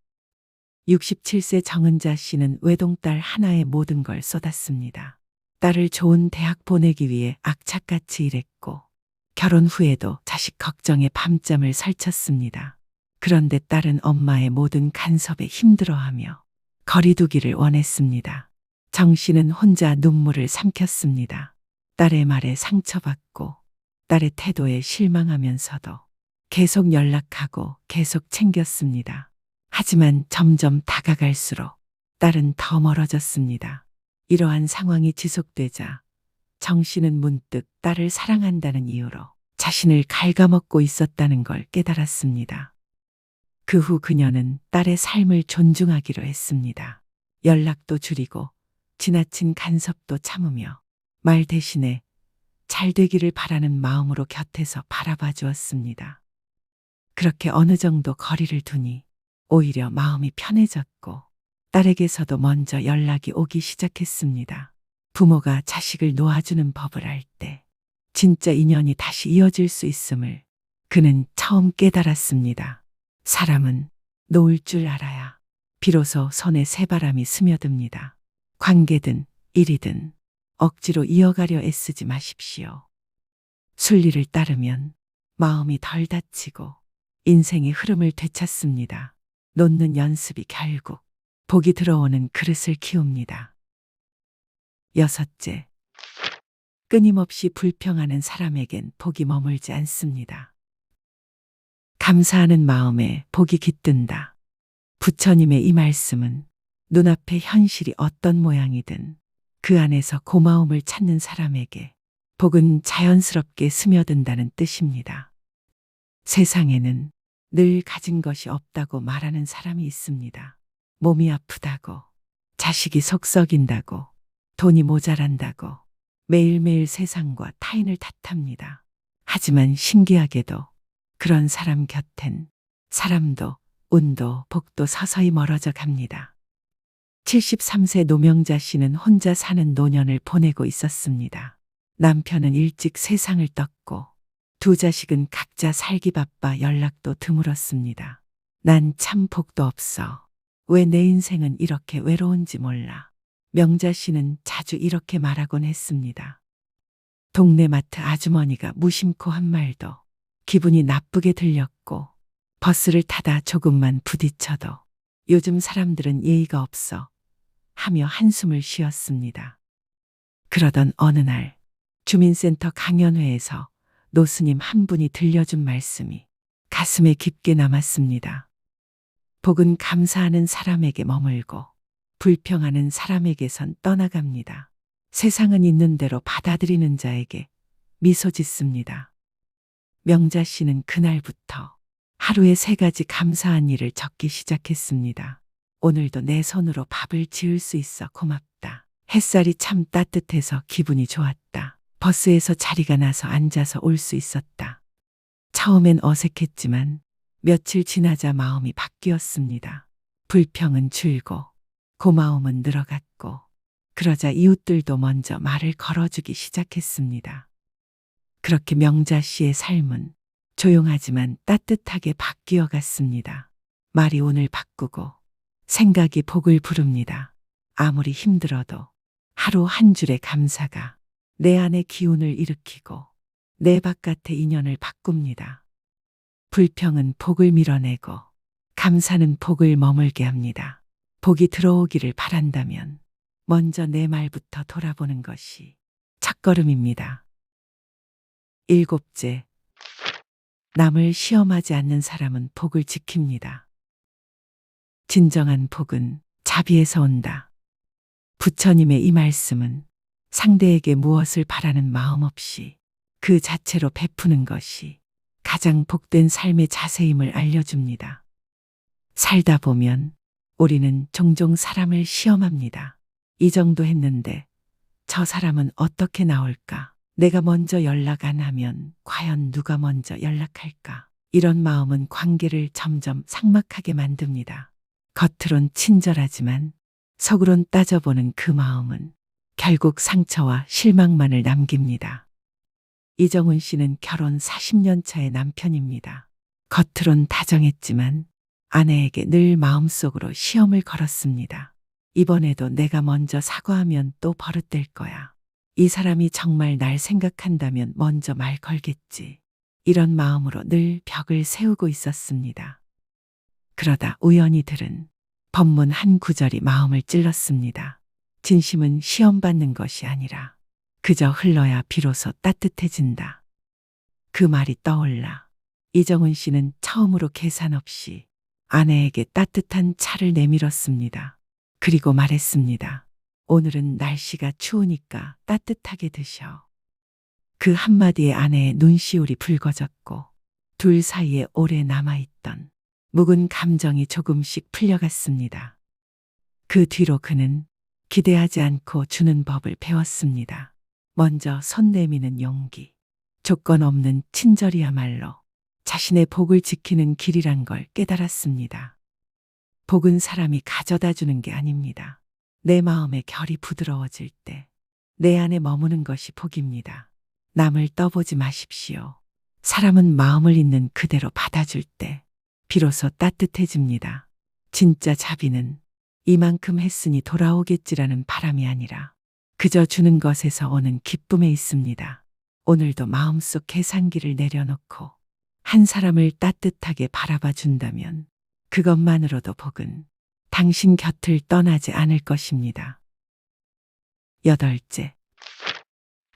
67세 정은자 씨는 외동딸 하나에 모든 걸 쏟았습니다. 딸을 좋은 대학 보내기 위해 악착같이 일했고 결혼 후에도 자식 걱정에 밤잠을 설쳤습니다. 그런데 딸은 엄마의 모든 간섭에 힘들어하며 거리두기를 원했습니다. 정 씨는 혼자 눈물을 삼켰습니다. 딸의 말에 상처받고 딸의 태도에 실망하면서도 계속 연락하고 계속 챙겼습니다. 하지만 점점 다가갈수록 딸은 더 멀어졌습니다. 이러한 상황이 지속되자 정 씨는 문득 딸을 사랑한다는 이유로 자신을 갉아먹고 있었다는 걸 깨달았습니다. 그 후 그녀는 딸의 삶을 존중하기로 했습니다. 연락도 줄이고 지나친 간섭도 참으며 말 대신에 잘 되기를 바라는 마음으로 곁에서 바라봐 주었습니다. 그렇게 어느 정도 거리를 두니 오히려 마음이 편해졌고 딸에게서도 먼저 연락이 오기 시작했습니다. 부모가 자식을 놓아주는 법을 알 때 진짜 인연이 다시 이어질 수 있음을 그는 처음 깨달았습니다. 사람은 놓을 줄 알아야 비로소 손에 새바람이 스며듭니다. 관계든 일이든 억지로 이어가려 애쓰지 마십시오. 순리를 따르면 마음이 덜 다치고 인생의 흐름을 되찾습니다. 놓는 연습이 결국 복이 들어오는 그릇을 키웁니다. 여섯째, 끊임없이 불평하는 사람에겐 복이 머물지 않습니다. 감사하는 마음에 복이 깃든다. 부처님의 이 말씀은 눈앞의 현실이 어떤 모양이든 그 안에서 고마움을 찾는 사람에게 복은 자연스럽게 스며든다는 뜻입니다. 세상에는 늘 가진 것이 없다고 말하는 사람이 있습니다. 몸이 아프다고, 자식이 속 썩인다고, 돈이 모자란다고 매일매일 세상과 타인을 탓합니다. 하지만 신기하게도 그런 사람 곁엔 사람도 운도 복도 서서히 멀어져 갑니다. 73세 노명자 씨는 혼자 사는 노년을 보내고 있었습니다. 남편은 일찍 세상을 떴고 두 자식은 각자 살기 바빠 연락도 드물었습니다. 난 참 복도 없어. 왜 내 인생은 이렇게 외로운지 몰라. 명자 씨는 자주 이렇게 말하곤 했습니다. 동네 마트 아주머니가 무심코 한 말도 기분이 나쁘게 들렸고 버스를 타다 조금만 부딪혀도 요즘 사람들은 예의가 없어 하며 한숨을 쉬었습니다. 그러던 어느 날 주민센터 강연회에서 노스님 한 분이 들려준 말씀이 가슴에 깊게 남았습니다. 복은 감사하는 사람에게 머물고 불평하는 사람에게선 떠나갑니다. 세상은 있는 대로 받아들이는 자에게 미소 짓습니다. 명자 씨는 그날부터 하루에 3가지 감사한 일을 적기 시작했습니다. 오늘도 내 손으로 밥을 지을 수 있어 고맙다. 햇살이 참 따뜻해서 기분이 좋았다. 버스에서 자리가 나서 앉아서 올 수 있었다. 처음엔 어색했지만 며칠 지나자 마음이 바뀌었습니다. 불평은 줄고 고마움은 늘어갔고 그러자 이웃들도 먼저 말을 걸어주기 시작했습니다. 그렇게 명자 씨의 삶은 조용하지만 따뜻하게 바뀌어 갔습니다. 말이 운을 바꾸고 생각이 복을 부릅니다. 아무리 힘들어도 하루 한 줄의 감사가 내 안의 기운을 일으키고 내 바깥의 인연을 바꿉니다. 불평은 복을 밀어내고 감사는 복을 머물게 합니다. 복이 들어오기를 바란다면 먼저 내 말부터 돌아보는 것이 첫걸음입니다. 7째, 남을 시험하지 않는 사람은 복을 지킵니다. 진정한 복은 자비에서 온다. 부처님의 이 말씀은 상대에게 무엇을 바라는 마음 없이 그 자체로 베푸는 것이 가장 복된 삶의 자세임을 알려줍니다. 살다 보면 우리는 종종 사람을 시험합니다. 이 정도 했는데 저 사람은 어떻게 나올까? 내가 먼저 연락 안 하면 과연 누가 먼저 연락할까? 이런 마음은 관계를 점점 삭막하게 만듭니다. 겉으론 친절하지만 속으론 따져보는 그 마음은 결국 상처와 실망만을 남깁니다. 이정훈 씨는 결혼 40년 차의 남편입니다. 겉으론 다정했지만 아내에게 늘 마음속으로 시험을 걸었습니다. 이번에도 내가 먼저 사과하면 또 버릇될 거야. 이 사람이 정말 날 생각한다면 먼저 말 걸겠지. 이런 마음으로 늘 벽을 세우고 있었습니다. 그러다 우연히 들은 법문 한 구절이 마음을 찔렀습니다. 진심은 시험받는 것이 아니라 그저 흘러야 비로소 따뜻해진다. 그 말이 떠올라 이정훈 씨는 처음으로 계산 없이 아내에게 따뜻한 차를 내밀었습니다. 그리고 말했습니다. 오늘은 날씨가 추우니까 따뜻하게 드셔. 그 한마디에 아내의 눈시울이 붉어졌고 둘 사이에 오래 남아있던 묵은 감정이 조금씩 풀려갔습니다. 그 뒤로 그는 기대하지 않고 주는 법을 배웠습니다. 먼저 손 내미는 용기, 조건 없는 친절이야말로 자신의 복을 지키는 길이란 걸 깨달았습니다. 복은 사람이 가져다 주는 게 아닙니다. 내 마음의 결이 부드러워질 때 내 안에 머무는 것이 복입니다. 남을 떠보지 마십시오. 사람은 마음을 있는 그대로 받아줄 때 비로소 따뜻해집니다. 진짜 자비는 이만큼 했으니 돌아오겠지라는 바람이 아니라 그저 주는 것에서 오는 기쁨에 있습니다. 오늘도 마음속 계산기를 내려놓고 한 사람을 따뜻하게 바라봐 준다면 그것만으로도 복은 당신 곁을 떠나지 않을 것입니다. 8째,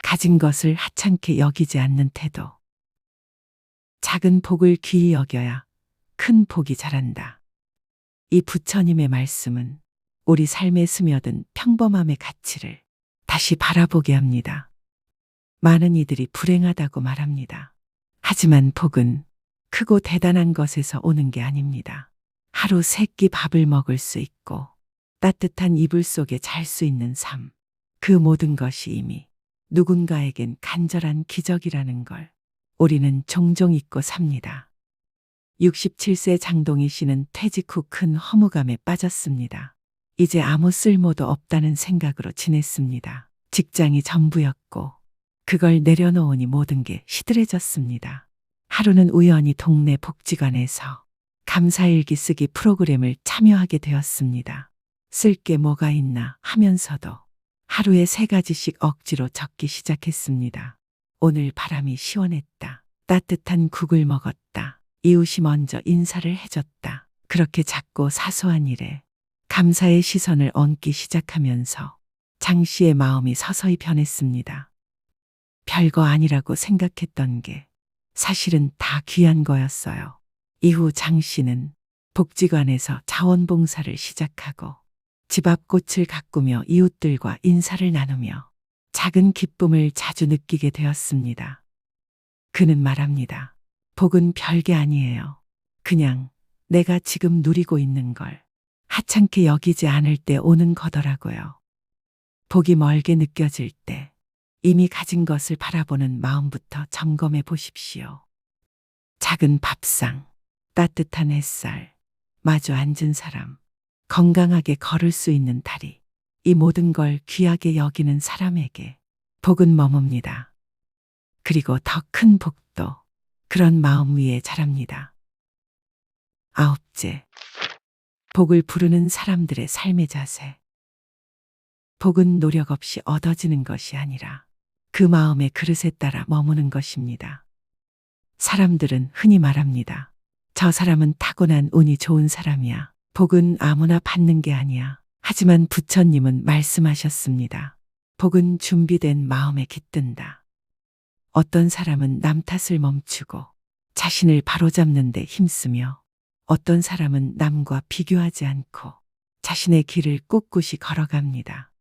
가진 것을 하찮게 여기지 않는 태도. 작은 복을 귀히 여겨야 큰 복이 자란다. 이 부처님의 말씀은 우리 삶에 스며든 평범함의 가치를 다시 바라보게 합니다. 많은 이들이 불행하다고 말합니다. 하지만 복은 크고 대단한 것에서 오는 게 아닙니다. 하루 3끼 밥을 먹을 수 있고 따뜻한 이불 속에 잘 수 있는 삶. 그 모든 것이 이미 누군가에겐 간절한 기적이라는 걸 우리는 종종 잊고 삽니다. 67세 장동희 씨는 퇴직 후 큰 허무감에 빠졌습니다. 이제 아무 쓸모도 없다는 생각으로 지냈습니다. 직장이 전부였고 그걸 내려놓으니 모든 게 시들해졌습니다. 하루는 우연히 동네 복지관에서 감사일기 쓰기 프로그램을 참여하게 되었습니다. 쓸 게 뭐가 있나 하면서도 하루에 3가지씩 억지로 적기 시작했습니다. 오늘 바람이 시원했다. 따뜻한 국을 먹었다. 이웃이 먼저 인사를 해줬다. 그렇게 작고 사소한 일에 감사의 시선을 얹기 시작하면서 장 씨의 마음이 서서히 변했습니다. 별거 아니라고 생각했던 게 사실은 다 귀한 거였어요. 이후 장 씨는 복지관에서 자원봉사를 시작하고 집 앞 꽃을 가꾸며 이웃들과 인사를 나누며 작은 기쁨을 자주 느끼게 되었습니다. 그는 말합니다. 복은 별게 아니에요. 그냥 내가 지금 누리고 있는 걸 하찮게 여기지 않을 때 오는 거더라고요. 복이 멀게 느껴질 때 이미 가진 것을 바라보는 마음부터 점검해 보십시오. 작은 밥상, 따뜻한 햇살, 마주 앉은 사람, 건강하게 걸을 수 있는 다리, 이 모든 걸 귀하게 여기는 사람에게 복은 머뭅니다. 그리고 더 큰 복도 그런 마음 위에 자랍니다. 9째, 복을 부르는 사람들의 삶의 자세. 복은 노력 없이 얻어지는 것이 아니라 그 마음의 그릇에 따라 머무는 것입니다. 사람들은 흔히 말합니다. 저 사람은 타고난 운이 좋은 사람이야. 복은 아무나 받는 게 아니야. 하지만 부처님은 말씀하셨습니다. 복은 준비된 마음에 깃든다. 어떤 사람은 남 탓을 멈추고 자신을 바로잡는 데 힘쓰며 어떤 사람은 남과 비교하지 않고 자신의 길을 꿋꿋이 걸어갑니다.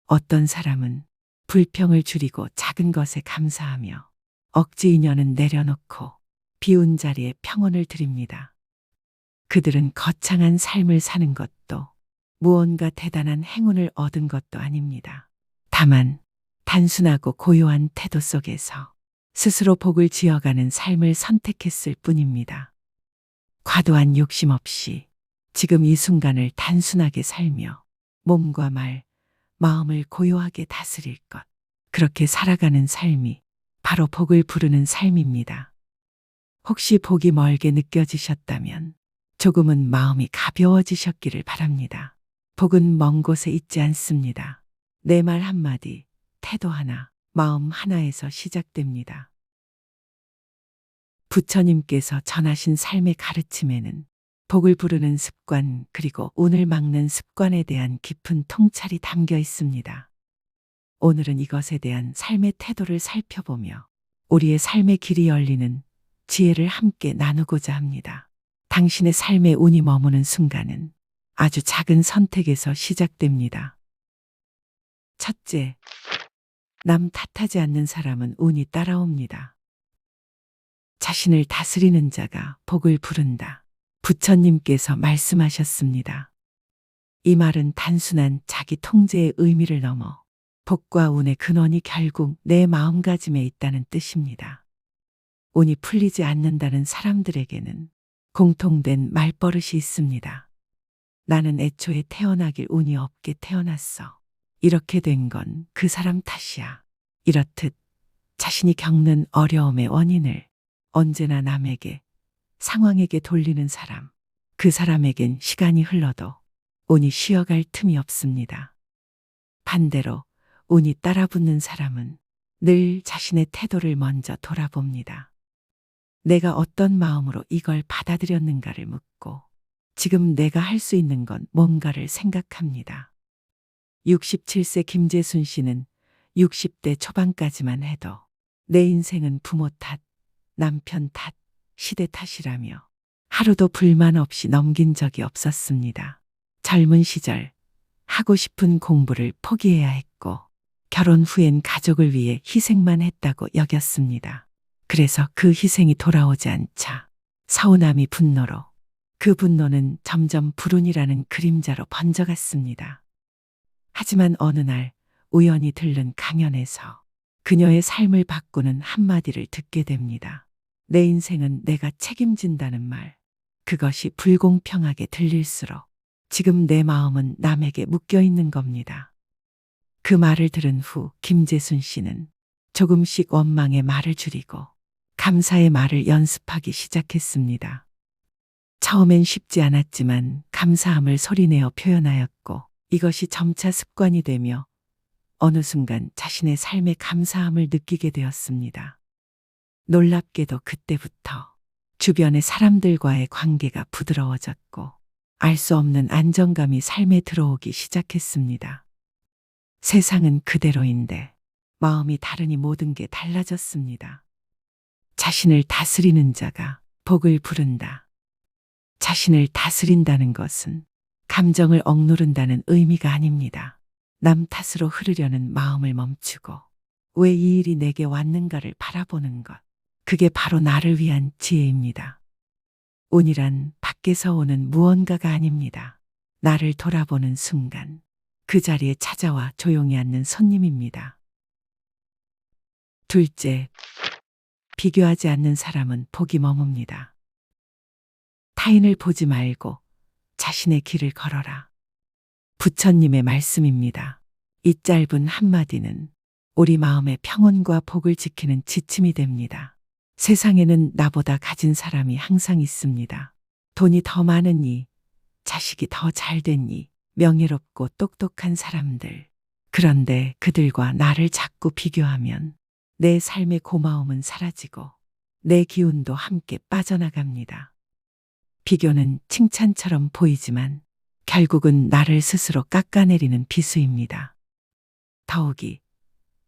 어떤 사람은 불평을 줄이고 작은 것에 감사하며 억지 인연은 내려놓고 비운 자리에 평온을 드립니다. 그들은 거창한 삶을 사는 것도 무언가 대단한 행운을 얻은 것도 아닙니다. 다만 단순하고 고요한 태도 속에서 스스로 복을 지어가는 삶을 선택했을 뿐입니다. 과도한 욕심 없이 지금 이 순간을 단순하게 살며 몸과 말, 마음을 고요하게 다스릴 것. 그렇게 살아가는 삶이 바로 복을 부르는 삶입니다. 혹시 복이 멀게 느껴지셨다면 조금은 마음이 가벼워지셨기를 바랍니다. 복은 먼 곳에 있지 않습니다. 내 말 한마디, 태도 하나, 마음 하나에서 시작됩니다. 부처님께서 전하신 삶의 가르침에는 복을 부르는 습관 그리고 운을 막는 습관에 대한 깊은 통찰이 담겨 있습니다. 오늘은 이것에 대한 삶의 태도를 살펴보며 우리의 삶의 길이 열리는 지혜를 함께 나누고자 합니다. 당신의 삶의 운이 머무는 순간은 아주 작은 선택에서 시작됩니다. 첫째, 남 탓하지 않는 사람은 운이 따라옵니다. 자신을 다스리는 자가 복을 부른다. 부처님께서 말씀하셨습니다. 이 말은 단순한 자기 통제의 의미를 넘어 복과 운의 근원이 결국 내 마음가짐에 있다는 뜻입니다. 운이 풀리지 않는다는 사람들에게는 공통된 말버릇이 있습니다. 나는 애초에 태어나길 운이 없게 태어났어. 이렇게 된 건 그 사람 탓이야. 이렇듯 자신이 겪는 어려움의 원인을 언제나 남에게, 상황에게 돌리는 사람. 그 사람에겐 시간이 흘러도 운이 쉬어갈 틈이 없습니다. 반대로 운이 따라붙는 사람은 늘 자신의 태도를 먼저 돌아봅니다. 내가 어떤 마음으로 이걸 받아들였는가를 묻고 지금 내가 할 수 있는 건 뭔가를 생각합니다. 67세 김재순 씨는 60대 초반까지만 해도 내 인생은 부모 탓, 남편 탓, 시대 탓이라며 하루도 불만 없이 넘긴 적이 없었습니다. 젊은 시절 하고 싶은 공부를 포기해야 했고 결혼 후엔 가족을 위해 희생만 했다고 여겼습니다. 그래서 그 희생이 돌아오지 않자 서운함이 분노로, 그 분노는 점점 불운이라는 그림자로 번져갔습니다. 하지만 어느 날 우연히 들른 강연에서 그녀의 삶을 바꾸는 한마디를 듣게 됩니다. 내 인생은 내가 책임진다는 말. 그것이 불공평하게 들릴수록 지금 내 마음은 남에게 묶여 있는 겁니다. 그 말을 들은 후 김재순 씨는 조금씩 원망의 말을 줄이고 감사의 말을 연습하기 시작했습니다. 처음엔 쉽지 않았지만 감사함을 소리내어 표현하였고 이것이 점차 습관이 되며 어느 순간 자신의 삶에 감사함을 느끼게 되었습니다. 놀랍게도 그때부터 주변의 사람들과의 관계가 부드러워졌고 알 수 없는 안정감이 삶에 들어오기 시작했습니다. 세상은 그대로인데 마음이 다르니 모든 게 달라졌습니다. 자신을 다스리는 자가 복을 부른다. 자신을 다스린다는 것은 감정을 억누른다는 의미가 아닙니다. 남 탓으로 흐르려는 마음을 멈추고 왜 이 일이 내게 왔는가를 바라보는 것. 그게 바로 나를 위한 지혜입니다. 운이란 밖에서 오는 무언가가 아닙니다. 나를 돌아보는 순간 그 자리에 찾아와 조용히 앉는 손님입니다. 둘째, 비교하지 않는 사람은 복이 머뭅니다. 타인을 보지 말고 자신의 길을 걸어라. 부처님의 말씀입니다. 이 짧은 한마디는 우리 마음의 평온과 복을 지키는 지침이 됩니다. 세상에는 나보다 가진 사람이 항상 있습니다. 돈이 더 많으니, 자식이 더 잘되니, 명예롭고 똑똑한 사람들. 그런데 그들과 나를 자꾸 비교하면 내 삶의 고마움은 사라지고 내 기운도 함께 빠져나갑니다. 비교는 칭찬처럼 보이지만 결국은 나를 스스로 깎아내리는 비수입니다. 더욱이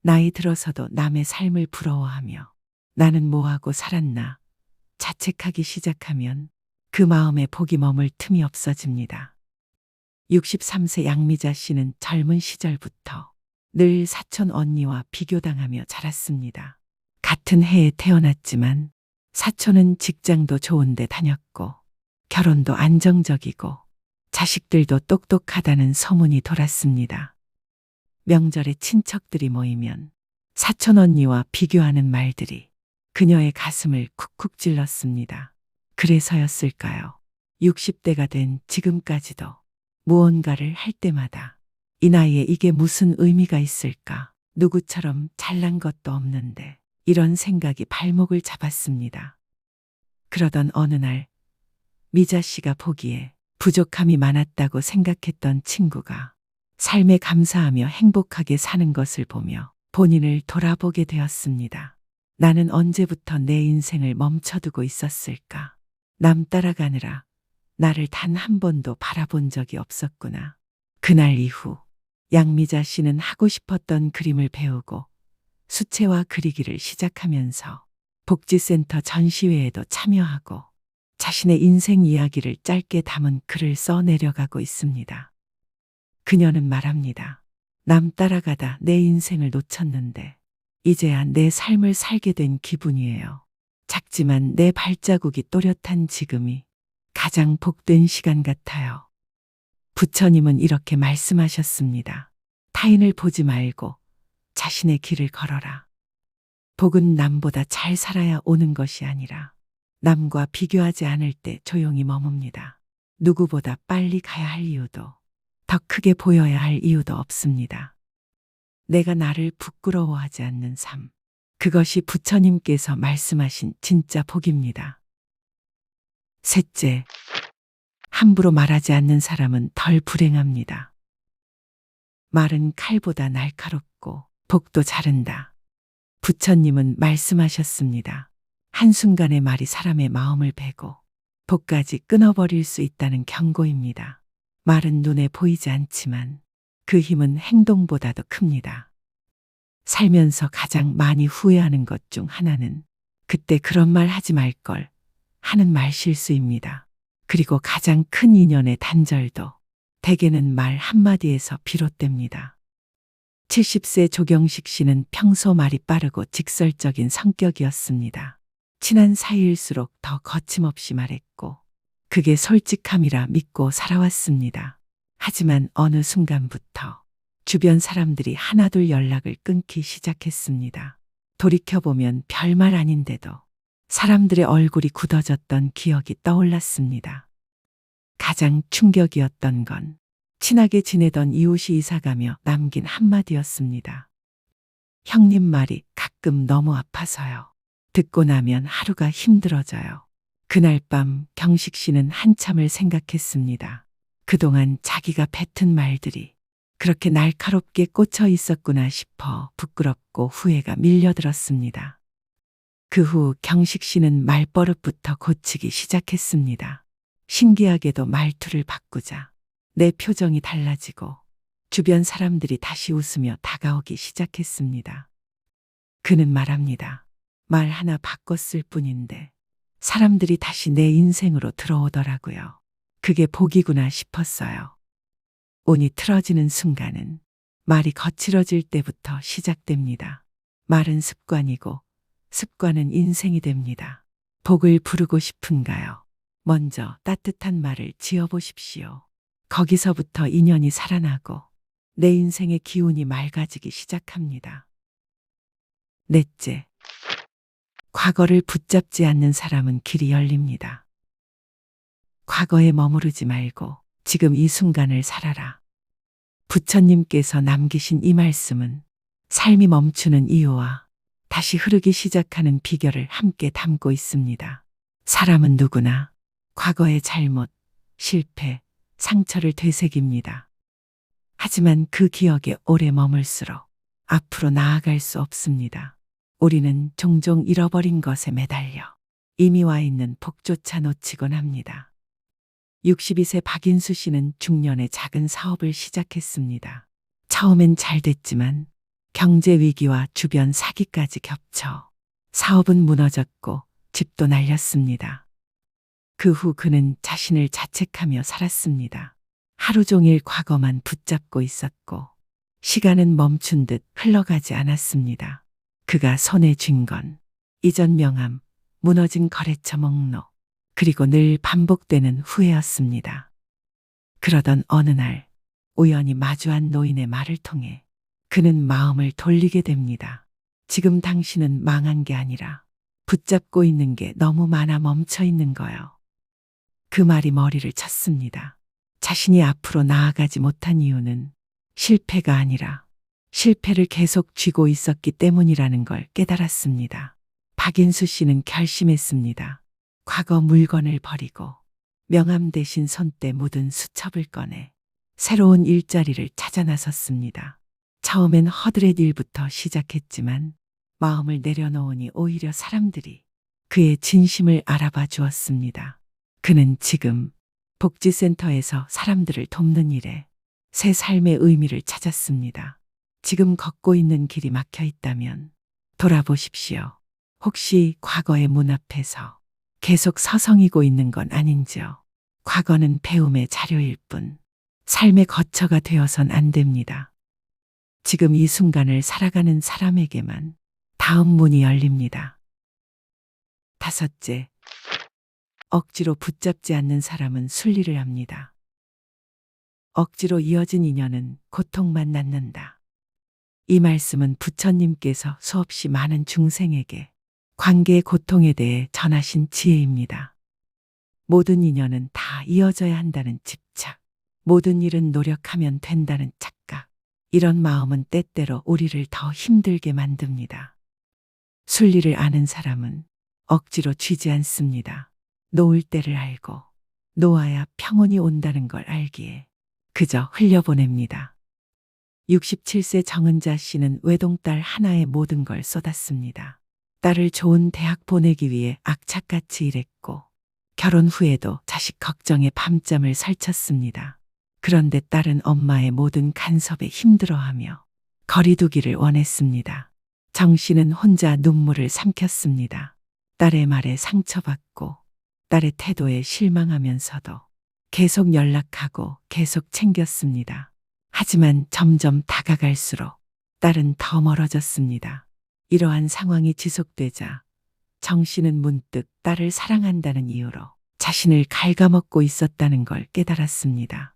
나이 들어서도 남의 삶을 부러워하며 나는 뭐하고 살았나 자책하기 시작하면 그 마음에 복이 머물 틈이 없어집니다. 63세 양미자 씨는 젊은 시절부터 늘 사촌 언니와 비교당하며 자랐습니다. 같은 해에 태어났지만 사촌은 직장도 좋은 데 다녔고 결혼도 안정적이고 자식들도 똑똑하다는 소문이 돌았습니다. 명절에 친척들이 모이면 사촌 언니와 비교하는 말들이 그녀의 가슴을 쿡쿡 찔렀습니다. 그래서였을까요? 60대가 된 지금까지도 무언가를 할 때마다 이 나이에 이게 무슨 의미가 있을까? 누구처럼 잘난 것도 없는데 이런 생각이 발목을 잡았습니다. 그러던 어느 날 미자 씨가 보기에 부족함이 많았다고 생각했던 친구가 삶에 감사하며 행복하게 사는 것을 보며 본인을 돌아보게 되었습니다. 나는 언제부터 내 인생을 멈춰두고 있었을까? 남 따라가느라 나를 단 한 번도 바라본 적이 없었구나. 그날 이후 양미자 씨는 하고 싶었던 그림을 배우고 수채화 그리기를 시작하면서 복지센터 전시회에도 참여하고 자신의 인생 이야기를 짧게 담은 글을 써내려가고 있습니다. 그녀는 말합니다. 남 따라가다 내 인생을 놓쳤는데 이제야 내 삶을 살게 된 기분이에요. 작지만 내 발자국이 또렷한 지금이 가장 복된 시간 같아요. 부처님은 이렇게 말씀하셨습니다. 타인을 보지 말고 자신의 길을 걸어라. 복은 남보다 잘 살아야 오는 것이 아니라 남과 비교하지 않을 때 조용히 머뭅니다. 누구보다 빨리 가야 할 이유도 더 크게 보여야 할 이유도 없습니다. 내가 나를 부끄러워하지 않는 삶. 그것이 부처님께서 말씀하신 진짜 복입니다. 셋째, 함부로 말하지 않는 사람은 덜 불행합니다. 말은 칼보다 날카롭고 복도 자른다. 부처님은 말씀하셨습니다. 한순간의 말이 사람의 마음을 베고 복까지 끊어버릴 수 있다는 경고입니다. 말은 눈에 보이지 않지만 그 힘은 행동보다도 큽니다. 살면서 가장 많이 후회하는 것 중 하나는 그때 그런 말 하지 말 걸 하는 말 실수입니다. 그리고 가장 큰 인연의 단절도 대개는 말 한마디에서 비롯됩니다. 70세 조경식 씨는 평소 말이 빠르고 직설적인 성격이었습니다. 친한 사이일수록 더 거침없이 말했고 그게 솔직함이라 믿고 살아왔습니다. 하지만 어느 순간부터 주변 사람들이 하나둘 연락을 끊기 시작했습니다. 돌이켜보면 별말 아닌데도 사람들의 얼굴이 굳어졌던 기억이 떠올랐습니다. 가장 충격이었던 건 친하게 지내던 이웃이 이사가며 남긴 한마디였습니다. 형님 말이 가끔 너무 아파서요. 듣고 나면 하루가 힘들어져요. 그날 밤 경식 씨는 한참을 생각했습니다. 그동안 자기가 뱉은 말들이 그렇게 날카롭게 꽂혀 있었구나 싶어 부끄럽고 후회가 밀려들었습니다. 그 후 경식 씨는 말버릇부터 고치기 시작했습니다. 신기하게도 말투를 바꾸자 내 표정이 달라지고 주변 사람들이 다시 웃으며 다가오기 시작했습니다. 그는 말합니다. 말 하나 바꿨을 뿐인데 사람들이 다시 내 인생으로 들어오더라고요. 그게 복이구나 싶었어요. 운이 틀어지는 순간은 말이 거칠어질 때부터 시작됩니다. 말은 습관이고 습관은 인생이 됩니다. 복을 부르고 싶은가요? 먼저 따뜻한 말을 지어보십시오. 거기서부터 인연이 살아나고 내 인생의 기운이 맑아지기 시작합니다. 넷째, 과거를 붙잡지 않는 사람은 길이 열립니다. 과거에 머무르지 말고 지금 이 순간을 살아라. 부처님께서 남기신 이 말씀은 삶이 멈추는 이유와 다시 흐르기 시작하는 비결을 함께 담고 있습니다. 사람은 누구나 과거의 잘못, 실패, 상처를 되새깁니다. 하지만 그 기억에 오래 머물수록 앞으로 나아갈 수 없습니다. 우리는 종종 잃어버린 것에 매달려 이미 와 있는 복조차 놓치곤 합니다. 62세 박인수 씨는 중년에 작은 사업을 시작했습니다. 처음엔 잘 됐지만 경제 위기와 주변 사기까지 겹쳐 사업은 무너졌고 집도 날렸습니다. 그 후 그는 자신을 자책하며 살았습니다. 하루 종일 과거만 붙잡고 있었고 시간은 멈춘 듯 흘러가지 않았습니다. 그가 손에 쥔 건 이전 명함, 무너진 거래처 목록, 그리고 늘 반복되는 후회였습니다. 그러던 어느 날 우연히 마주한 노인의 말을 통해 그는 마음을 돌리게 됩니다. 지금 당신은 망한 게 아니라 붙잡고 있는 게 너무 많아 멈춰 있는 거요. 그 말이 머리를 쳤습니다. 자신이 앞으로 나아가지 못한 이유는 실패가 아니라 실패를 계속 쥐고 있었기 때문이라는 걸 깨달았습니다. 박인수 씨는 결심했습니다. 과거 물건을 버리고 명함 대신 손때 묻은 수첩을 꺼내 새로운 일자리를 찾아 나섰습니다. 처음엔 허드렛 일부터 시작했지만 마음을 내려놓으니 오히려 사람들이 그의 진심을 알아봐 주었습니다. 그는 지금 복지센터에서 사람들을 돕는 일에 새 삶의 의미를 찾았습니다. 지금 걷고 있는 길이 막혀 있다면 돌아보십시오. 혹시 과거의 문 앞에서 계속 서성이고 있는 건 아닌지요? 과거는 배움의 자료일 뿐 삶의 거처가 되어선 안 됩니다. 지금 이 순간을 살아가는 사람에게만 다음 문이 열립니다. 다섯째, 억지로 붙잡지 않는 사람은 순리를 합니다. 억지로 이어진 인연은 고통만 낳는다. 이 말씀은 부처님께서 수없이 많은 중생에게 관계의 고통에 대해 전하신 지혜입니다. 모든 인연은 다 이어져야 한다는 집착, 모든 일은 노력하면 된다는 착각, 이런 마음은 때때로 우리를 더 힘들게 만듭니다. 순리를 아는 사람은 억지로 쥐지 않습니다. 놓을 때를 알고 놓아야 평온이 온다는 걸 알기에 그저 흘려보냅니다. 67세 정은자 씨는 외동딸 하나에 모든 걸 쏟았습니다. 딸을 좋은 대학 보내기 위해 악착같이 일했고 결혼 후에도 자식 걱정에 밤잠을 설쳤습니다. 그런데 딸은 엄마의 모든 간섭에 힘들어하며 거리두기를 원했습니다. 정 씨는 혼자 눈물을 삼켰습니다. 딸의 말에 상처받고 딸의 태도에 실망하면서도 계속 연락하고 계속 챙겼습니다. 하지만 점점 다가갈수록 딸은 더 멀어졌습니다. 이러한 상황이 지속되자 정 씨는 문득 딸을 사랑한다는 이유로 자신을 갉아먹고 있었다는 걸 깨달았습니다.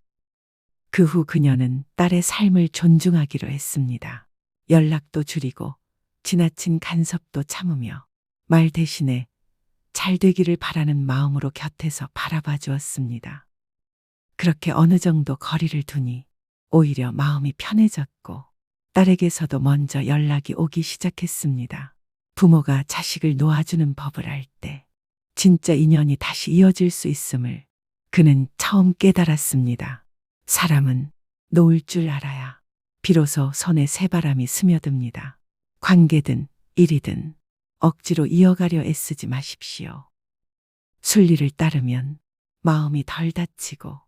그 후 그녀는 딸의 삶을 존중하기로 했습니다. 연락도 줄이고 지나친 간섭도 참으며 말 대신에 잘 되기를 바라는 마음으로 곁에서 바라봐 주었습니다. 그렇게 어느 정도 거리를 두니 오히려 마음이 편해졌고 딸에게서도 먼저 연락이 오기 시작했습니다. 부모가 자식을 놓아주는 법을 알 때 진짜 인연이 다시 이어질 수 있음을 그는 처음 깨달았습니다. 사람은 놓을 줄 알아야 비로소 손에 새바람이 스며듭니다. 관계든 일이든 억지로 이어가려 애쓰지 마십시오. 순리를 따르면 마음이 덜 다치고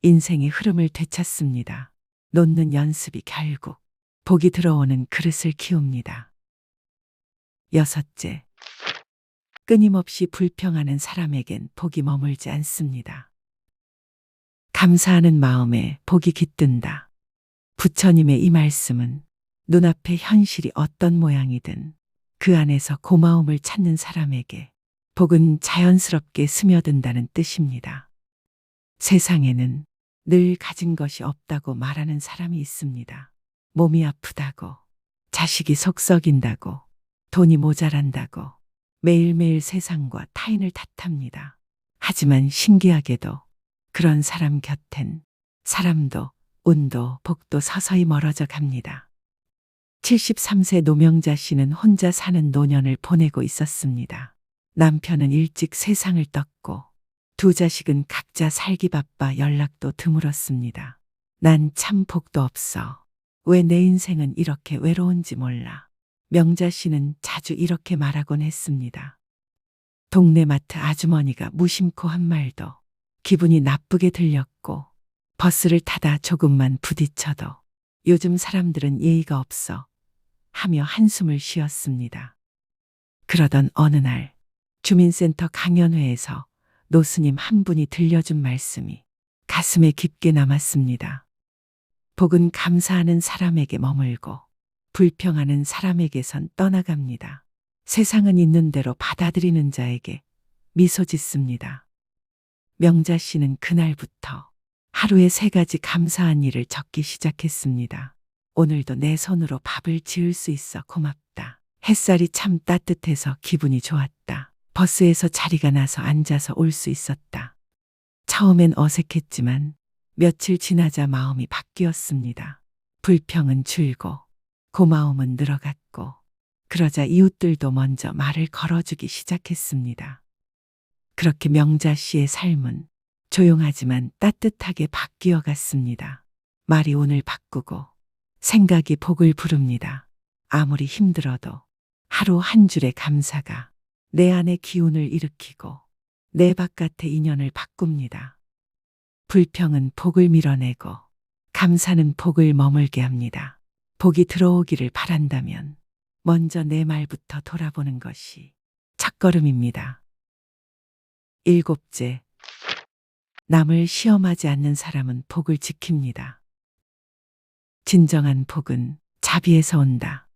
인생의 흐름을 되찾습니다. 놓는 연습이 결국 복이 들어오는 그릇을 키웁니다. 여섯째, 끊임없이 불평하는 사람에겐 복이 머물지 않습니다. 감사하는 마음에 복이 깃든다. 부처님의 이 말씀은 눈앞의 현실이 어떤 모양이든 그 안에서 고마움을 찾는 사람에게 복은 자연스럽게 스며든다는 뜻입니다. 세상에는 늘 가진 것이 없다고 말하는 사람이 있습니다. 몸이 아프다고, 자식이 속 썩인다고, 돈이 모자란다고 매일매일 세상과 타인을 탓합니다. 하지만 신기하게도 그런 사람 곁엔 사람도 운도 복도 서서히 멀어져 갑니다. 73세 노명자 씨는 혼자 사는 노년을 보내고 있었습니다. 남편은 일찍 세상을 떴고 두 자식은 각자 살기 바빠 연락도 드물었습니다. 난 참 복도 없어. 왜 내 인생은 이렇게 외로운지 몰라. 명자 씨는 자주 이렇게 말하곤 했습니다. 동네 마트 아주머니가 무심코 한 말도 기분이 나쁘게 들렸고 버스를 타다 조금만 부딪혀도 요즘 사람들은 예의가 없어 하며 한숨을 쉬었습니다. 그러던 어느 날 주민센터 강연회에서 노스님 한 분이 들려준 말씀이 가슴에 깊게 남았습니다. 복은 감사하는 사람에게 머물고 불평하는 사람에게선 떠나갑니다. 세상은 있는 대로 받아들이는 자에게 미소 짓습니다. 명자 씨는 그날부터 하루에 3가지 감사한 일을 적기 시작했습니다. 오늘도 내 손으로 밥을 지을 수 있어 고맙다. 햇살이 참 따뜻해서 기분이 좋았다. 버스에서 자리가 나서 앉아서 올 수 있었다. 처음엔 어색했지만 며칠 지나자 마음이 바뀌었습니다. 불평은 줄고 고마움은 늘어갔고 그러자 이웃들도 먼저 말을 걸어주기 시작했습니다. 그렇게 명자 씨의 삶은 조용하지만 따뜻하게 바뀌어 갔습니다. 말이 운을 바꾸고 생각이 복을 부릅니다. 아무리 힘들어도 하루 한 줄의 감사가 내 안에 기운을 일으키고 내 바깥의 인연을 바꿉니다. 불평은 복을 밀어내고 감사는 복을 머물게 합니다. 복이 들어오기를 바란다면 먼저 내 말부터 돌아보는 것이 첫걸음입니다. 7째, 남을 시험하지 않는 사람은 복을 지킵니다. 진정한 복은 자비에서 온다.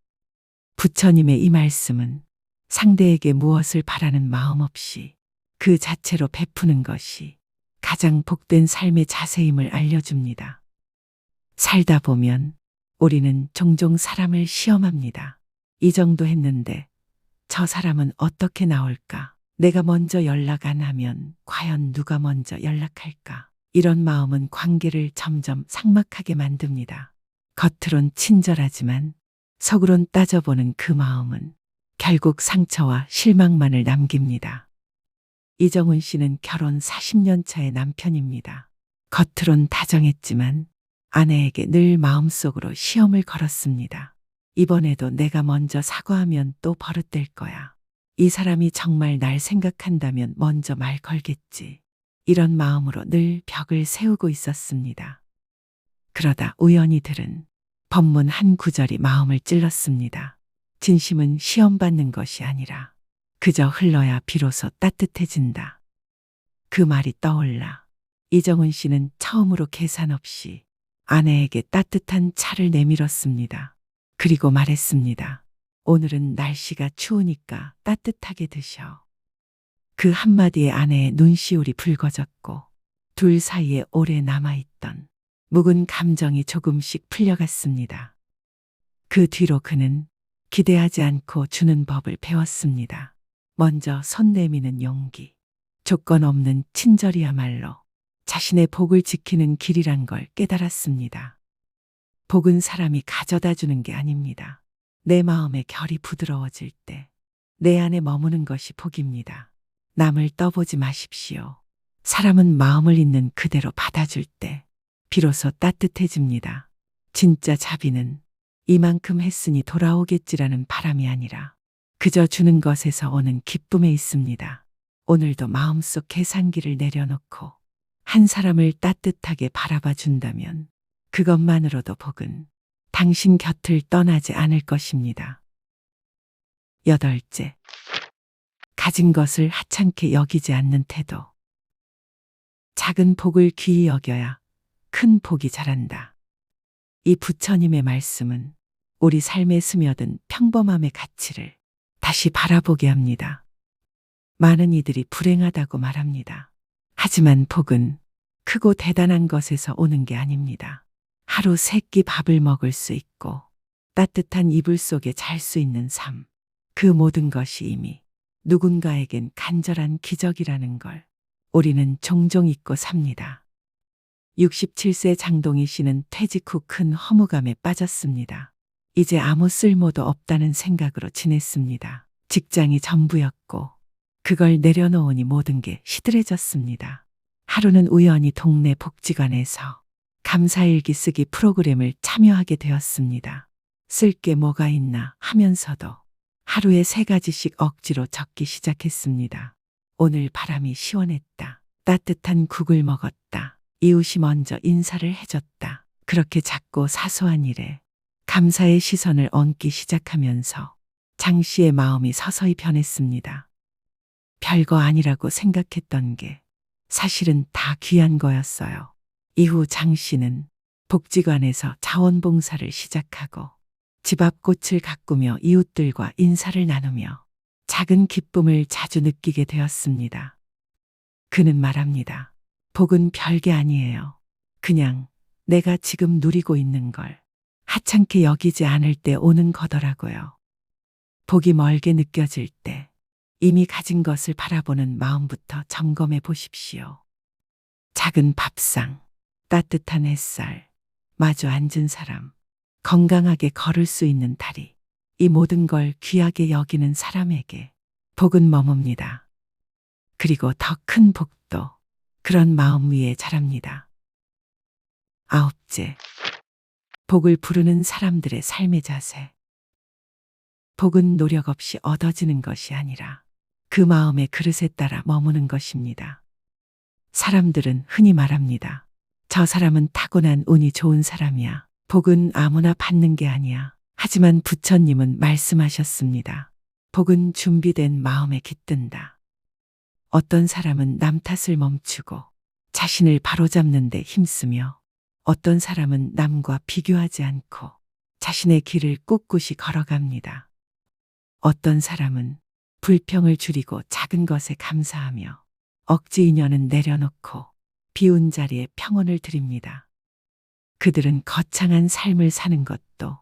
부처님의 이 말씀은 상대에게 무엇을 바라는 마음 없이 그 자체로 베푸는 것이 가장 복된 삶의 자세임을 알려줍니다. 살다 보면 우리는 종종 사람을 시험합니다. 이 정도 했는데 저 사람은 어떻게 나올까? 내가 먼저 연락 안 하면 과연 누가 먼저 연락할까? 이런 마음은 관계를 점점 삭막하게 만듭니다. 겉으론 친절하지만 속으론 따져보는 그 마음은 결국 상처와 실망만을 남깁니다. 이정훈 씨는 결혼 40년 차의 남편입니다. 겉으론 다정했지만 아내에게 늘 마음속으로 시험을 걸었습니다. 이번에도 내가 먼저 사과하면 또 버릇될 거야. 이 사람이 정말 날 생각한다면 먼저 말 걸겠지. 이런 마음으로 늘 벽을 세우고 있었습니다. 그러다 우연히 들은 법문 한 구절이 마음을 찔렀습니다. 진심은 시험 받는 것이 아니라 그저 흘러야 비로소 따뜻해진다. 그 말이 떠올라 이정훈 씨는 처음으로 계산 없이 아내에게 따뜻한 차를 내밀었습니다. 그리고 말했습니다. 오늘은 날씨가 추우니까 따뜻하게 드셔. 그 한마디에 아내의 눈시울이 붉어졌고 둘 사이에 오래 남아있던 묵은 감정이 조금씩 풀려갔습니다. 그 뒤로 그는 기대하지 않고 주는 법을 배웠습니다. 먼저 손 내미는 용기, 조건 없는 친절이야말로 자신의 복을 지키는 길이란 걸 깨달았습니다. 복은 사람이 가져다 주는 게 아닙니다. 내 마음의 결이 부드러워질 때 내 안에 머무는 것이 복입니다. 남을 떠보지 마십시오. 사람은 마음을 있는 그대로 받아줄 때 비로소 따뜻해집니다. 진짜 자비는 이만큼 했으니 돌아오겠지라는 바람이 아니라 그저 주는 것에서 오는 기쁨에 있습니다. 오늘도 마음속 계산기를 내려놓고 한 사람을 따뜻하게 바라봐 준다면 그것만으로도 복은 당신 곁을 떠나지 않을 것입니다. 8째, 가진 것을 하찮게 여기지 않는 태도. 작은 복을 귀히 여겨야 큰 복이 자란다. 이 부처님의 말씀은 우리 삶에 스며든 평범함의 가치를 다시 바라보게 합니다. 많은 이들이 불행하다고 말합니다. 하지만 복은 크고 대단한 것에서 오는 게 아닙니다. 하루 3끼 밥을 먹을 수 있고 따뜻한 이불 속에 잘 수 있는 삶. 그 모든 것이 이미 누군가에겐 간절한 기적이라는 걸 우리는 종종 잊고 삽니다. 67세 장동희 씨는 퇴직 후 큰 허무감에 빠졌습니다. 이제 아무 쓸모도 없다는 생각으로 지냈습니다. 직장이 전부였고 그걸 내려놓으니 모든 게 시들해졌습니다. 하루는 우연히 동네 복지관에서 감사일기 쓰기 프로그램을 참여하게 되었습니다. 쓸 게 뭐가 있나 하면서도 하루에 3가지씩 억지로 적기 시작했습니다. 오늘 바람이 시원했다. 따뜻한 국을 먹었다. 이웃이 먼저 인사를 해줬다. 그렇게 작고 사소한 일에 감사의 시선을 얹기 시작하면서 장 씨의 마음이 서서히 변했습니다. 별거 아니라고 생각했던 게 사실은 다 귀한 거였어요. 이후 장 씨는 복지관에서 자원봉사를 시작하고 집 앞 꽃을 가꾸며 이웃들과 인사를 나누며 작은 기쁨을 자주 느끼게 되었습니다. 그는 말합니다. 복은 별게 아니에요. 그냥 내가 지금 누리고 있는 걸 하찮게 여기지 않을 때 오는 거더라고요. 복이 멀게 느껴질 때 이미 가진 것을 바라보는 마음부터 점검해 보십시오. 작은 밥상, 따뜻한 햇살, 마주 앉은 사람, 건강하게 걸을 수 있는 다리, 이 모든 걸 귀하게 여기는 사람에게 복은 머뭅니다. 그리고 더 큰 복도 그런 마음 위에 자랍니다. 9째, 복을 부르는 사람들의 삶의 자세. 복은 노력 없이 얻어지는 것이 아니라 그 마음의 그릇에 따라 머무는 것입니다. 사람들은 흔히 말합니다. 저 사람은 타고난 운이 좋은 사람이야. 복은 아무나 받는 게 아니야. 하지만 부처님은 말씀하셨습니다. 복은 준비된 마음에 깃든다. 어떤 사람은 남 탓을 멈추고 자신을 바로잡는 데 힘쓰며 어떤 사람은 남과 비교하지 않고 자신의 길을 꿋꿋이 걸어갑니다. 어떤 사람은 불평을 줄이고 작은 것에 감사하며 억지 인연은 내려놓고 비운 자리에 평온을 드립니다. 그들은 거창한 삶을 사는 것도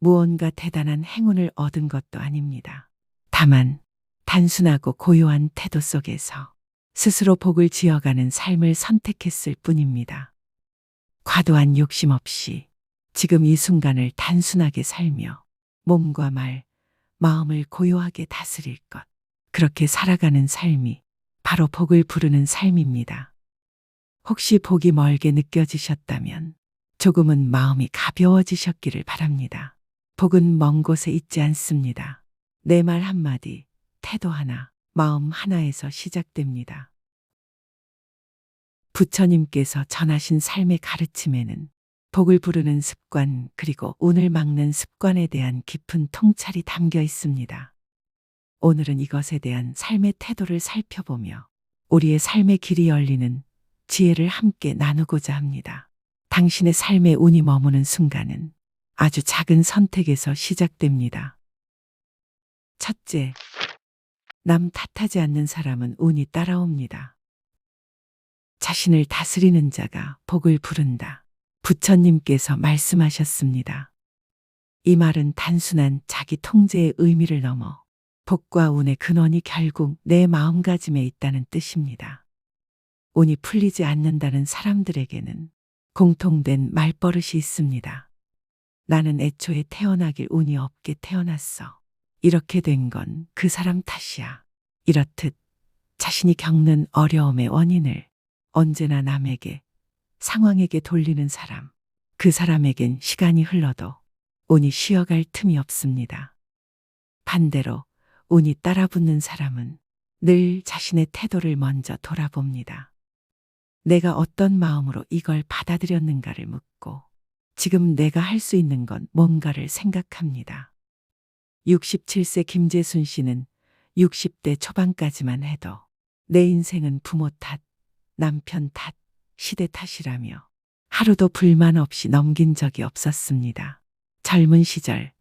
무언가 대단한 행운을 얻은 것도 아닙니다. 다만 단순하고 고요한 태도 속에서 스스로 복을 지어가는 삶을 선택했을 뿐입니다. 과도한 욕심 없이 지금 이 순간을 단순하게 살며 몸과 말, 마음을 고요하게 다스릴 것. 그렇게 살아가는 삶이 바로 복을 부르는 삶입니다. 혹시 복이 멀게 느껴지셨다면 조금은 마음이 가벼워지셨기를 바랍니다. 복은 먼 곳에 있지 않습니다. 내 말 한마디, 태도 하나, 마음 하나에서 시작됩니다. 부처님께서 전하신 삶의 가르침에는 복을 부르는 습관, 그리고 운을 막는 습관에 대한 깊은 통찰이 담겨 있습니다. 오늘은 이것에 대한 삶의 태도를 살펴보며 우리의 삶의 길이 열리는 지혜를 함께 나누고자 합니다. 당신의 삶의 운이 머무는 순간은 아주 작은 선택에서 시작됩니다. 첫째, 남 탓하지 않는 사람은 운이 따라옵니다. 자신을 다스리는 자가 복을 부른다. 부처님께서 말씀하셨습니다. 이 말은 단순한 자기 통제의 의미를 넘어 복과 운의 근원이 결국 내 마음가짐에 있다는 뜻입니다. 운이 풀리지 않는다는 사람들에게는 공통된 말버릇이 있습니다. 나는 애초에 태어나길 운이 없게 태어났어. 이렇게 된 건 그 사람 탓이야. 이렇듯 자신이 겪는 어려움의 원인을 언제나 남에게, 상황에게 돌리는 사람. 그 사람에겐 시간이 흘러도 운이 쉬어갈 틈이 없습니다. 반대로 운이 따라붙는 사람은 늘 자신의 태도를 먼저 돌아봅니다. 내가 어떤 마음으로 이걸 받아들였는가를 묻고 지금 내가 할 수 있는 건 뭔가를 생각합니다. 67세 김재순 씨는 60대 초반까지만 해도 내 인생은 부모 탓, 남편 탓, 시대 탓이라며 하루도 불만 없이 넘긴 적이 없었습니다. 젊은 시절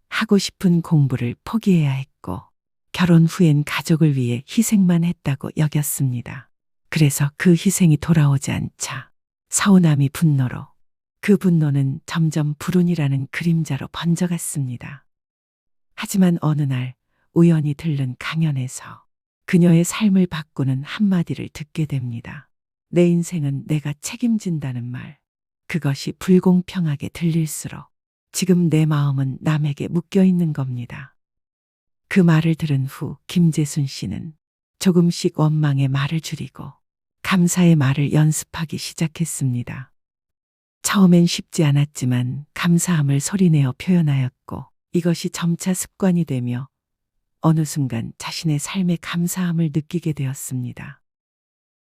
하고 싶은 공부를 포기해야 했고 결혼 후엔 가족을 위해 희생만 했다고 여겼습니다. 그래서 그 희생이 돌아오지 않자 서운함이 분노로, 그 분노는 점점 불운이라는 그림자로 번져갔습니다. 하지만 어느 날 우연히 들른 강연에서 그녀의 삶을 바꾸는 한마디를 듣게 됩니다. 내 인생은 내가 책임진다는 말. 그것이 불공평하게 들릴수록 지금 내 마음은 남에게 묶여 있는 겁니다. 그 말을 들은 후 김재순 씨는 조금씩 원망의 말을 줄이고 감사의 말을 연습하기 시작했습니다. 처음엔 쉽지 않았지만 감사함을 소리내어 표현하였고 이것이 점차 습관이 되며 어느 순간 자신의 삶에 감사함을 느끼게 되었습니다.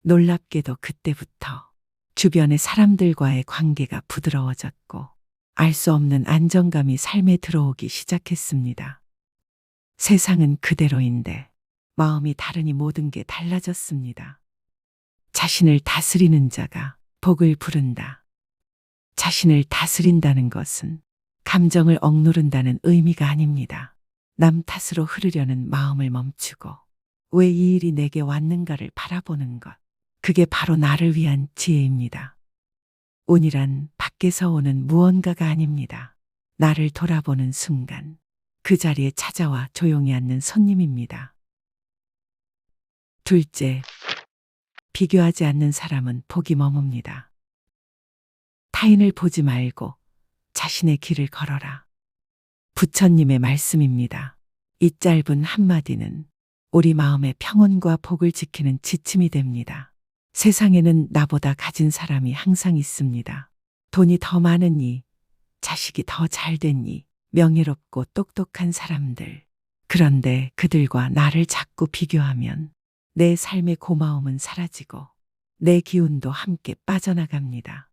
놀랍게도 그때부터 주변의 사람들과의 관계가 부드러워졌고 알 수 없는 안정감이 삶에 들어오기 시작했습니다. 세상은 그대로인데 마음이 다르니 모든 게 달라졌습니다. 자신을 다스리는 자가 복을 부른다. 자신을 다스린다는 것은 감정을 억누른다는 의미가 아닙니다. 남 탓으로 흐르려는 마음을 멈추고 왜 이 일이 내게 왔는가를 바라보는 것. 그게 바로 나를 위한 지혜입니다. 운이란 밖에서 오는 무언가가 아닙니다. 나를 돌아보는 순간 그 자리에 찾아와 조용히 앉는 손님입니다. 둘째, 비교하지 않는 사람은 복이 머뭅니다. 타인을 보지 말고 자신의 길을 걸어라. 부처님의 말씀입니다. 이 짧은 한마디는 우리 마음의 평온과 복을 지키는 지침이 됩니다. 세상에는 나보다 가진 사람이 항상 있습니다. 돈이 더 많으니, 자식이 더 잘되니, 명예롭고 똑똑한 사람들. 그런데 그들과 나를 자꾸 비교하면 내 삶의 고마움은 사라지고 내 기운도 함께 빠져나갑니다.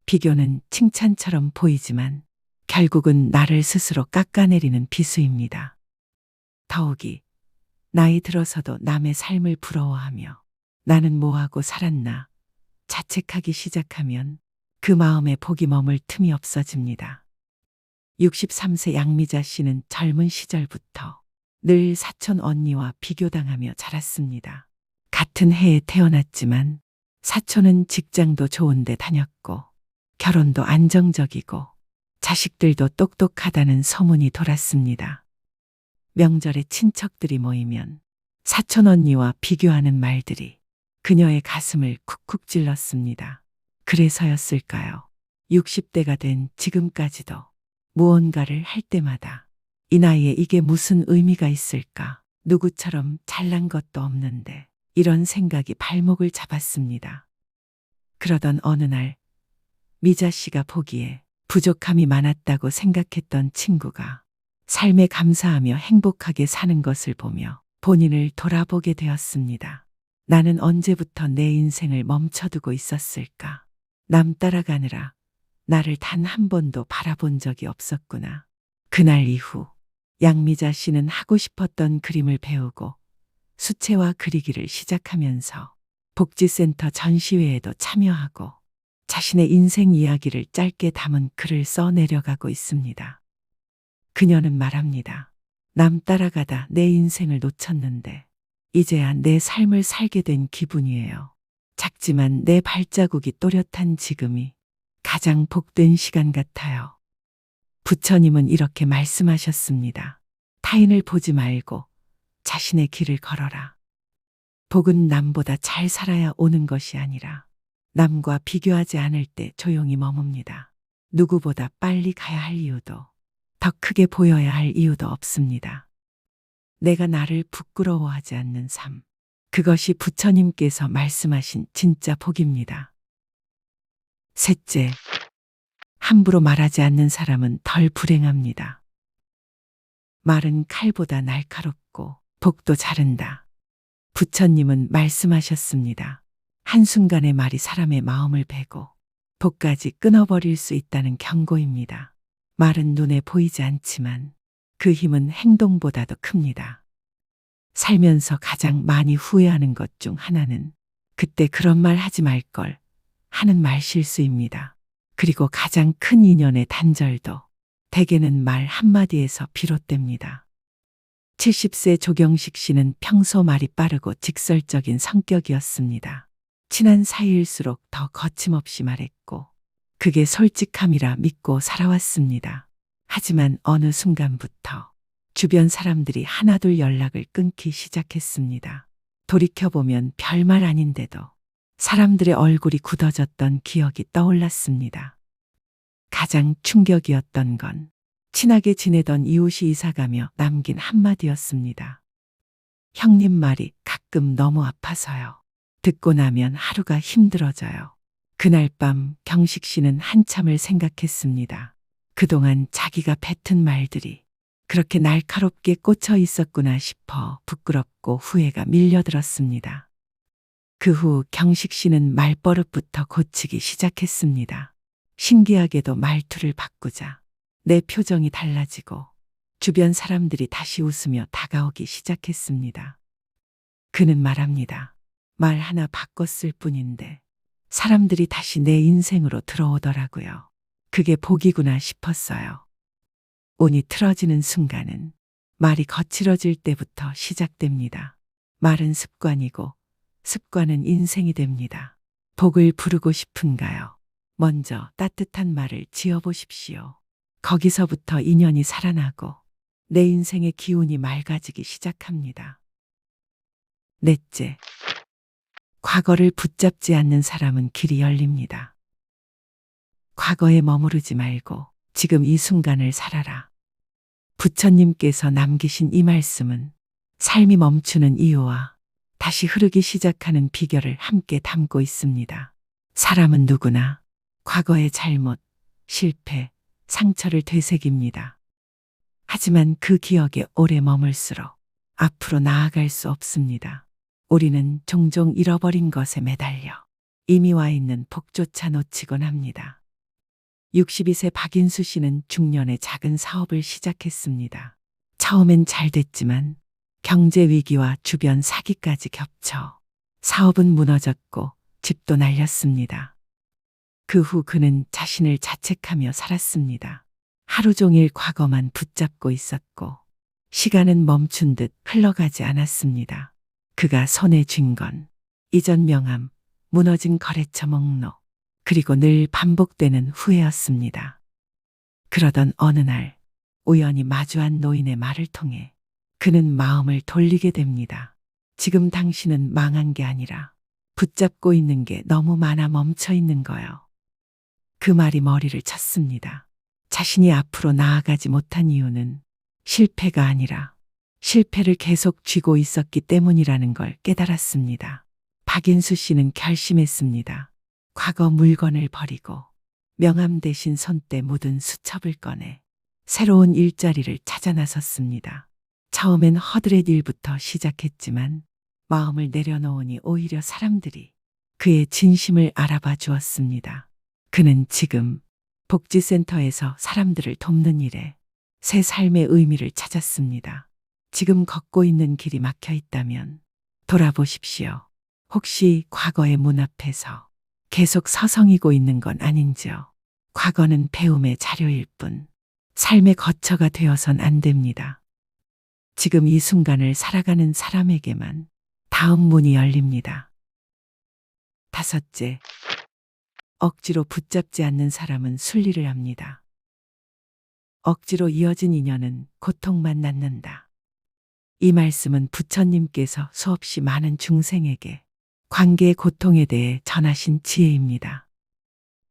비교는 칭찬처럼 보이지만 결국은 나를 스스로 깎아내리는 비수입니다. 더욱이 나이 들어서도 남의 삶을 부러워하며 나는 뭐하고 살았나 자책하기 시작하면 그 마음에 복이 머물 틈이 없어집니다. 63세 양미자 씨는 젊은 시절부터 늘 사촌 언니와 비교당하며 자랐습니다. 같은 해에 태어났지만 사촌은 직장도 좋은 데 다녔고 결혼도 안정적이고 자식들도 똑똑하다는 소문이 돌았습니다. 명절에 친척들이 모이면 사촌 언니와 비교하는 말들이 그녀의 가슴을 쿡쿡 찔렀습니다. 그래서였을까요? 60대가 된 지금까지도 무언가를 할 때마다 이 나이에 이게 무슨 의미가 있을까? 누구처럼 잘난 것도 없는데 이런 생각이 발목을 잡았습니다. 그러던 어느 날 미자 씨가 보기에 부족함이 많았다고 생각했던 친구가 삶에 감사하며 행복하게 사는 것을 보며 본인을 돌아보게 되었습니다. 나는 언제부터 내 인생을 멈춰두고 있었을까? 남 따라가느라 나를 단 한 번도 바라본 적이 없었구나. 그날 이후 양미자 씨는 하고 싶었던 그림을 배우고 수채화 그리기를 시작하면서 복지센터 전시회에도 참여하고 자신의 인생 이야기를 짧게 담은 글을 써 내려가고 있습니다. 그녀는 말합니다. 남 따라가다 내 인생을 놓쳤는데 이제야 내 삶을 살게 된 기분이에요. 작지만 내 발자국이 또렷한 지금이 가장 복된 시간 같아요. 부처님은 이렇게 말씀하셨습니다. 타인을 보지 말고 자신의 길을 걸어라. 복은 남보다 잘 살아야 오는 것이 아니라 남과 비교하지 않을 때 조용히 머뭅니다. 누구보다 빨리 가야 할 이유도 더 크게 보여야 할 이유도 없습니다. 내가 나를 부끄러워하지 않는 삶. 그것이 부처님께서 말씀하신 진짜 복입니다. 셋째, 함부로 말하지 않는 사람은 덜 불행합니다. 말은 칼보다 날카롭고 복도 자른다. 부처님은 말씀하셨습니다. 한순간의 말이 사람의 마음을 베고 복까지 끊어버릴 수 있다는 경고입니다. 말은 눈에 보이지 않지만 그 힘은 행동보다도 큽니다. 살면서 가장 많이 후회하는 것 중 하나는 그때 그런 말 하지 말걸 하는 말 실수입니다. 그리고 가장 큰 인연의 단절도 대개는 말 한마디에서 비롯됩니다. 70세 조경식 씨는 평소 말이 빠르고 직설적인 성격이었습니다. 친한 사이일수록 더 거침없이 말했고 그게 솔직함이라 믿고 살아왔습니다. 하지만 어느 순간부터 주변 사람들이 하나둘 연락을 끊기 시작했습니다. 돌이켜보면 별말 아닌데도 사람들의 얼굴이 굳어졌던 기억이 떠올랐습니다. 가장 충격이었던 건 친하게 지내던 이웃이 이사가며 남긴 한마디였습니다. 형님 말이 가끔 너무 아파서요. 듣고 나면 하루가 힘들어져요. 그날 밤 경식 씨는 한참을 생각했습니다. 그동안 자기가 뱉은 말들이 그렇게 날카롭게 꽂혀 있었구나 싶어 부끄럽고 후회가 밀려들었습니다. 그 후 경식 씨는 말버릇부터 고치기 시작했습니다. 신기하게도 말투를 바꾸자 내 표정이 달라지고 주변 사람들이 다시 웃으며 다가오기 시작했습니다. 그는 말합니다. 말 하나 바꿨을 뿐인데 사람들이 다시 내 인생으로 들어오더라고요. 그게 복이구나 싶었어요. 운이 틀어지는 순간은 말이 거칠어질 때부터 시작됩니다. 말은 습관이고 습관은 인생이 됩니다. 복을 부르고 싶은가요? 먼저 따뜻한 말을 지어보십시오. 거기서부터 인연이 살아나고 내 인생의 기운이 맑아지기 시작합니다. 넷째, 과거를 붙잡지 않는 사람은 길이 열립니다. 과거에 머무르지 말고 지금 이 순간을 살아라. 부처님께서 남기신 이 말씀은 삶이 멈추는 이유와 다시 흐르기 시작하는 비결을 함께 담고 있습니다. 사람은 누구나 과거의 잘못, 실패, 상처를 되새깁니다. 하지만 그 기억에 오래 머물수록 앞으로 나아갈 수 없습니다. 우리는 종종 잃어버린 것에 매달려 이미 와 있는 복조차 놓치곤 합니다. 62세 박인수 씨는 중년에 작은 사업을 시작했습니다. 처음엔 잘 됐지만 경제 위기와 주변 사기까지 겹쳐 사업은 무너졌고 집도 날렸습니다. 그 후 그는 자신을 자책하며 살았습니다. 하루 종일 과거만 붙잡고 있었고 시간은 멈춘 듯 흘러가지 않았습니다. 그가 손에 쥔 건 이전 명함, 무너진 거래처 목록, 그리고 늘 반복되는 후회였습니다. 그러던 어느 날 우연히 마주한 노인의 말을 통해 그는 마음을 돌리게 됩니다. 지금 당신은 망한 게 아니라 붙잡고 있는 게 너무 많아 멈춰 있는 거요. 그 말이 머리를 쳤습니다. 자신이 앞으로 나아가지 못한 이유는 실패가 아니라 실패를 계속 쥐고 있었기 때문이라는 걸 깨달았습니다. 박인수 씨는 결심했습니다. 과거 물건을 버리고 명함 대신 손때 묻은 수첩을 꺼내 새로운 일자리를 찾아 나섰습니다. 처음엔 허드렛 일부터 시작했지만 마음을 내려놓으니 오히려 사람들이 그의 진심을 알아봐 주었습니다. 그는 지금 복지센터에서 사람들을 돕는 일에 새 삶의 의미를 찾았습니다. 지금 걷고 있는 길이 막혀 있다면 돌아보십시오. 혹시 과거의 문 앞에서 계속 서성이고 있는 건 아닌지요? 과거는 배움의 자료일 뿐 삶의 거처가 되어선 안 됩니다. 지금 이 순간을 살아가는 사람에게만 다음 문이 열립니다. 다섯째, 억지로 붙잡지 않는 사람은 순리를 합니다. 억지로 이어진 인연은 고통만 낳는다. 이 말씀은 부처님께서 수없이 많은 중생에게 관계의 고통에 대해 전하신 지혜입니다.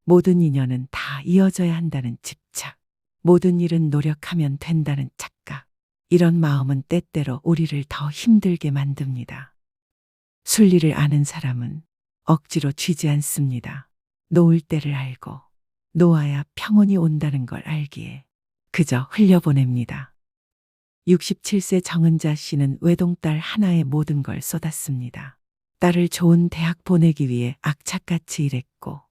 모든 인연은 다 이어져야 한다는 집착, 모든 일은 노력하면 된다는 착각, 이런 마음은 때때로 우리를 더 힘들게 만듭니다. 순리를 아는 사람은 억지로 쥐지 않습니다. 놓을 때를 알고 놓아야 평온이 온다는 걸 알기에 그저 흘려보냅니다. 67세 정은자 씨는 외동딸 하나에 모든 걸 쏟았습니다. 딸을 좋은 대학 보내기 위해 악착같이 일했고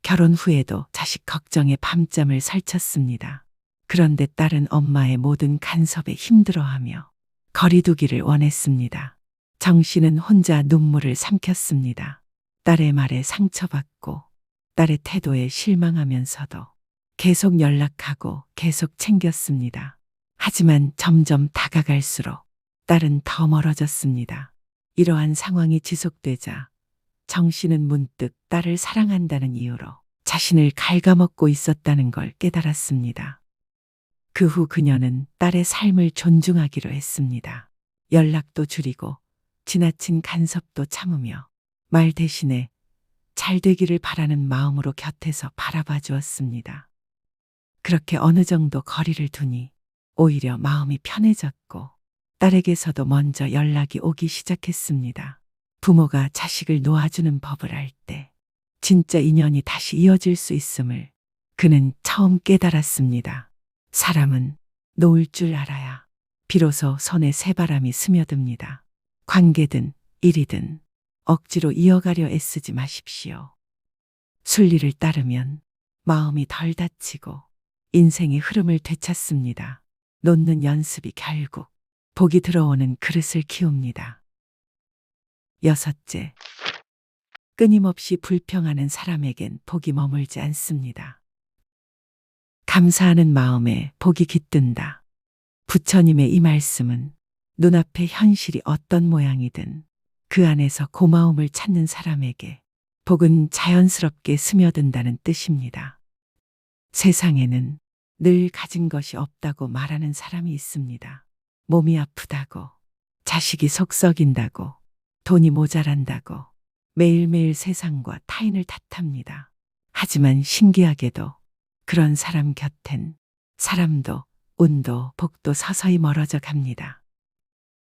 결혼 후에도 자식 걱정에 밤잠을 설쳤습니다. 그런데 딸은 엄마의 모든 간섭에 힘들어하며 거리두기를 원했습니다. 정 씨는 혼자 눈물을 삼켰습니다. 딸의 말에 상처받고 딸의 태도에 실망하면서도 계속 연락하고 계속 챙겼습니다. 하지만 점점 다가갈수록 딸은 더 멀어졌습니다. 이러한 상황이 지속되자 정 씨는 문득 딸을 사랑한다는 이유로 자신을 갉아먹고 있었다는 걸 깨달았습니다. 그 후 그녀는 딸의 삶을 존중하기로 했습니다. 연락도 줄이고 지나친 간섭도 참으며 말 대신에 잘 되기를 바라는 마음으로 곁에서 바라봐 주었습니다. 그렇게 어느 정도 거리를 두니 오히려 마음이 편해졌고 딸에게서도 먼저 연락이 오기 시작했습니다. 부모가 자식을 놓아주는 법을 알 때 진짜 인연이 다시 이어질 수 있음을 그는 처음 깨달았습니다. 사람은 놓을 줄 알아야 비로소 손에 새바람이 스며듭니다. 관계든 일이든 억지로 이어가려 애쓰지 마십시오. 순리를 따르면 마음이 덜 다치고 인생의 흐름을 되찾습니다. 놓는 연습이 결국 복이 들어오는 그릇을 키웁니다. 여섯째, 끊임없이 불평하는 사람에겐 복이 머물지 않습니다. 감사하는 마음에 복이 깃든다. 부처님의 이 말씀은 눈앞의 현실이 어떤 모양이든 그 안에서 고마움을 찾는 사람에게 복은 자연스럽게 스며든다는 뜻입니다. 세상에는 늘 가진 것이 없다고 말하는 사람이 있습니다. 몸이 아프다고, 자식이 속 썩인다고, 돈이 모자란다고 매일매일 세상과 타인을 탓합니다. 하지만 신기하게도 그런 사람 곁엔 사람도 운도 복도 서서히 멀어져 갑니다.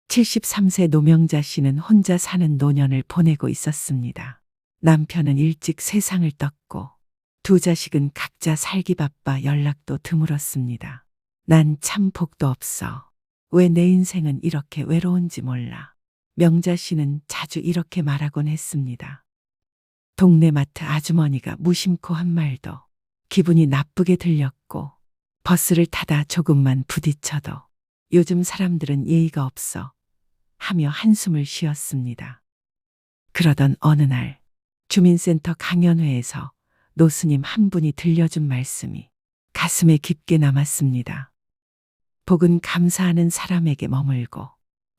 73세 노명자 씨는 혼자 사는 노년을 보내고 있었습니다. 남편은 일찍 세상을 떴고 두 자식은 각자 살기 바빠 연락도 드물었습니다. 난 참 복도 없어. 왜 내 인생은 이렇게 외로운지 몰라. 명자 씨는 자주 이렇게 말하곤 했습니다. 동네 마트 아주머니가 무심코 한 말도 기분이 나쁘게 들렸고 버스를 타다 조금만 부딪혀도 요즘 사람들은 예의가 없어 하며 한숨을 쉬었습니다. 그러던 어느 날 주민센터 강연회에서 노스님 한 분이 들려준 말씀이 가슴에 깊게 남았습니다. 복은 감사하는 사람에게 머물고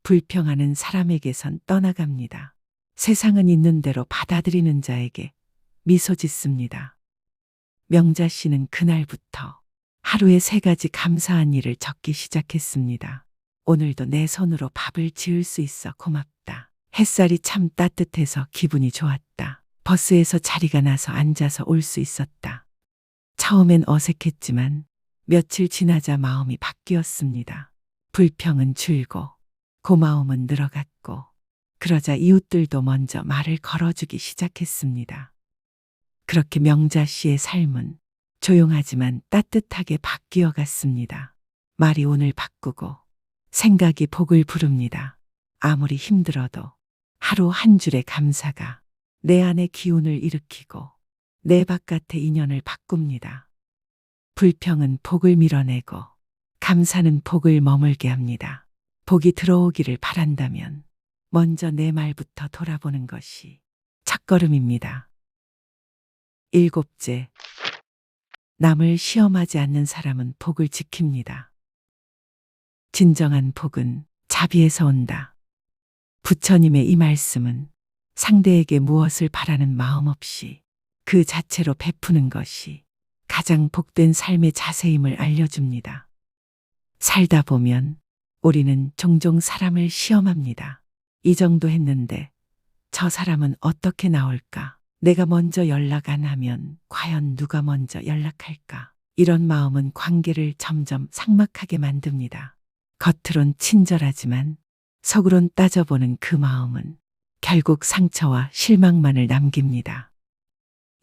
불평하는 사람에게선 떠나갑니다. 세상은 있는 대로 받아들이는 자에게 미소 짓습니다. 명자 씨는 그날부터 하루에 3가지 감사한 일을 적기 시작했습니다. 오늘도 내 손으로 밥을 지을 수 있어 고맙다. 햇살이 참 따뜻해서 기분이 좋았다. 버스에서 자리가 나서 앉아서 올 수 있었다. 처음엔 어색했지만 며칠 지나자 마음이 바뀌었습니다. 불평은 줄고 고마움은 늘어갔고 그러자 이웃들도 먼저 말을 걸어주기 시작했습니다. 그렇게 명자 씨의 삶은 조용하지만 따뜻하게 바뀌어 갔습니다. 말이 운을 바꾸고 생각이 복을 부릅니다. 아무리 힘들어도 하루 한 줄의 감사가 내 안의 기운을 일으키고 내 바깥의 인연을 바꿉니다. 불평은 복을 밀어내고 감사는 복을 머물게 합니다. 복이 들어오기를 바란다면 먼저 내 말부터 돌아보는 것이 첫걸음입니다. 일곱째, 남을 시험하지 않는 사람은 복을 지킵니다. 진정한 복은 자비에서 온다. 부처님의 이 말씀은 상대에게 무엇을 바라는 마음 없이 그 자체로 베푸는 것이 가장 복된 삶의 자세임을 알려줍니다. 살다 보면 우리는 종종 사람을 시험합니다. 이 정도 했는데 저 사람은 어떻게 나올까? 내가 먼저 연락 안 하면 과연 누가 먼저 연락할까? 이런 마음은 관계를 점점 삭막하게 만듭니다. 겉으론 친절하지만 속으론 따져보는 그 마음은 결국 상처와 실망만을 남깁니다.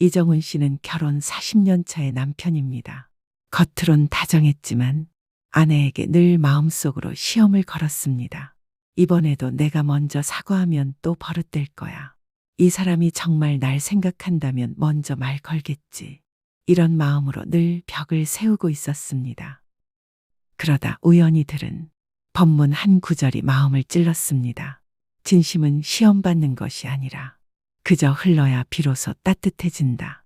이정훈 씨는 결혼 40년 차의 남편입니다. 겉으론 다정했지만 아내에게 늘 마음속으로 시험을 걸었습니다. 이번에도 내가 먼저 사과하면 또 버릇될 거야. 이 사람이 정말 날 생각한다면 먼저 말 걸겠지. 이런 마음으로 늘 벽을 세우고 있었습니다. 그러다 우연히 들은 법문 한 구절이 마음을 찔렀습니다. 진심은 시험받는 것이 아니라 그저 흘러야 비로소 따뜻해진다.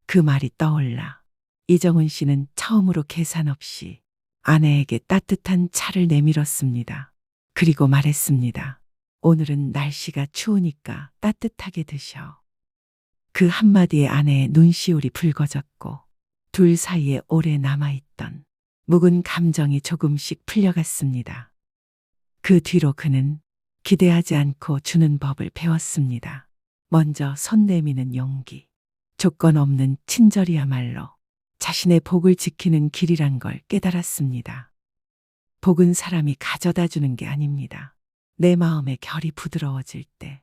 그 말이 떠올라 이정훈 씨는 처음으로 계산 없이 아내에게 따뜻한 차를 내밀었습니다. 그리고 말했습니다. 오늘은 날씨가 추우니까 따뜻하게 드셔. 그 한마디에 아내의 눈시울이 붉어졌고 둘 사이에 오래 남아있던 묵은 감정이 조금씩 풀려갔습니다. 그 뒤로 그는 기대하지 않고 주는 법을 배웠습니다. 먼저 손 내미는 용기, 조건 없는 친절이야말로 자신의 복을 지키는 길이란 걸 깨달았습니다. 복은 사람이 가져다 주는 게 아닙니다. 내 마음의 결이 부드러워질 때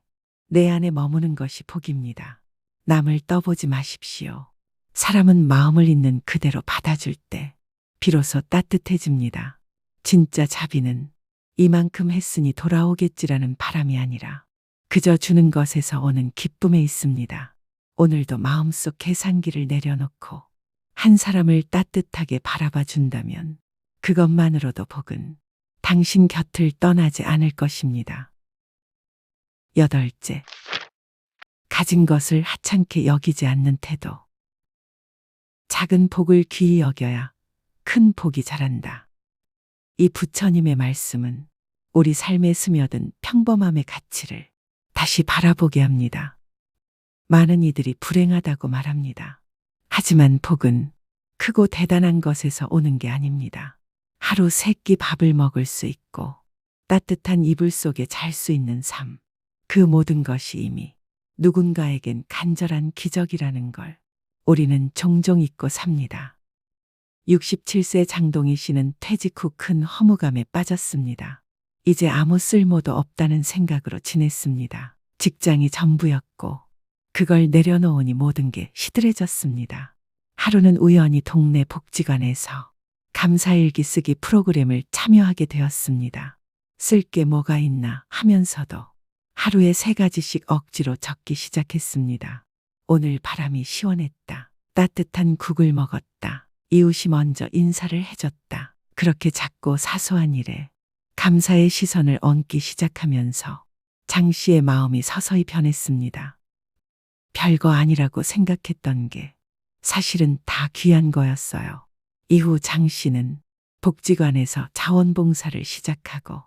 내 안에 머무는 것이 복입니다. 남을 떠보지 마십시오. 사람은 마음을 있는 그대로 받아줄 때 비로소 따뜻해집니다. 진짜 자비는 이만큼 했으니 돌아오겠지라는 바람이 아니라 그저 주는 것에서 오는 기쁨에 있습니다. 오늘도 마음속 계산기를 내려놓고 한 사람을 따뜻하게 바라봐 준다면 그것만으로도 복은 당신 곁을 떠나지 않을 것입니다. 여덟째, 가진 것을 하찮게 여기지 않는 태도. 작은 복을 귀히 여겨야 큰 복이 자란다. 이 부처님의 말씀은 우리 삶에 스며든 평범함의 가치를 다시 바라보게 합니다. 많은 이들이 불행하다고 말합니다. 하지만 복은 크고 대단한 것에서 오는 게 아닙니다. 하루 3끼 밥을 먹을 수 있고 따뜻한 이불 속에 잘 수 있는 삶. 그 모든 것이 이미 누군가에겐 간절한 기적이라는 걸 우리는 종종 잊고 삽니다. 67세 장동희 씨는 퇴직 후 큰 허무감에 빠졌습니다. 이제 아무 쓸모도 없다는 생각으로 지냈습니다. 직장이 전부였고 그걸 내려놓으니 모든 게 시들해졌습니다. 하루는 우연히 동네 복지관에서 감사일기 쓰기 프로그램을 참여하게 되었습니다. 쓸 게 뭐가 있나 하면서도 하루에 3가지씩 억지로 적기 시작했습니다. 오늘 바람이 시원했다. 따뜻한 국을 먹었다. 이웃이 먼저 인사를 해줬다. 그렇게 작고 사소한 일에 감사의 시선을 얹기 시작하면서 장 씨의 마음이 서서히 변했습니다. 별거 아니라고 생각했던 게 사실은 다 귀한 거였어요. 이후 장 씨는 복지관에서 자원봉사를 시작하고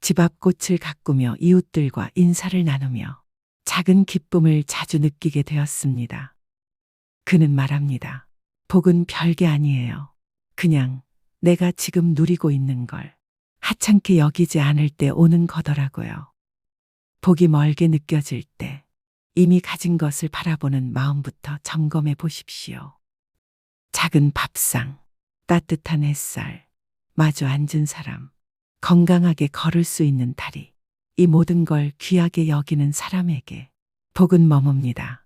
집 앞 꽃을 가꾸며 이웃들과 인사를 나누며 작은 기쁨을 자주 느끼게 되었습니다. 그는 말합니다. 복은 별게 아니에요. 그냥 내가 지금 누리고 있는 걸 하찮게 여기지 않을 때 오는 거더라고요. 복이 멀게 느껴질 때 이미 가진 것을 바라보는 마음부터 점검해 보십시오. 작은 밥상, 따뜻한 햇살, 마주 앉은 사람, 건강하게 걸을 수 있는 다리, 이 모든 걸 귀하게 여기는 사람에게 복은 머뭅니다.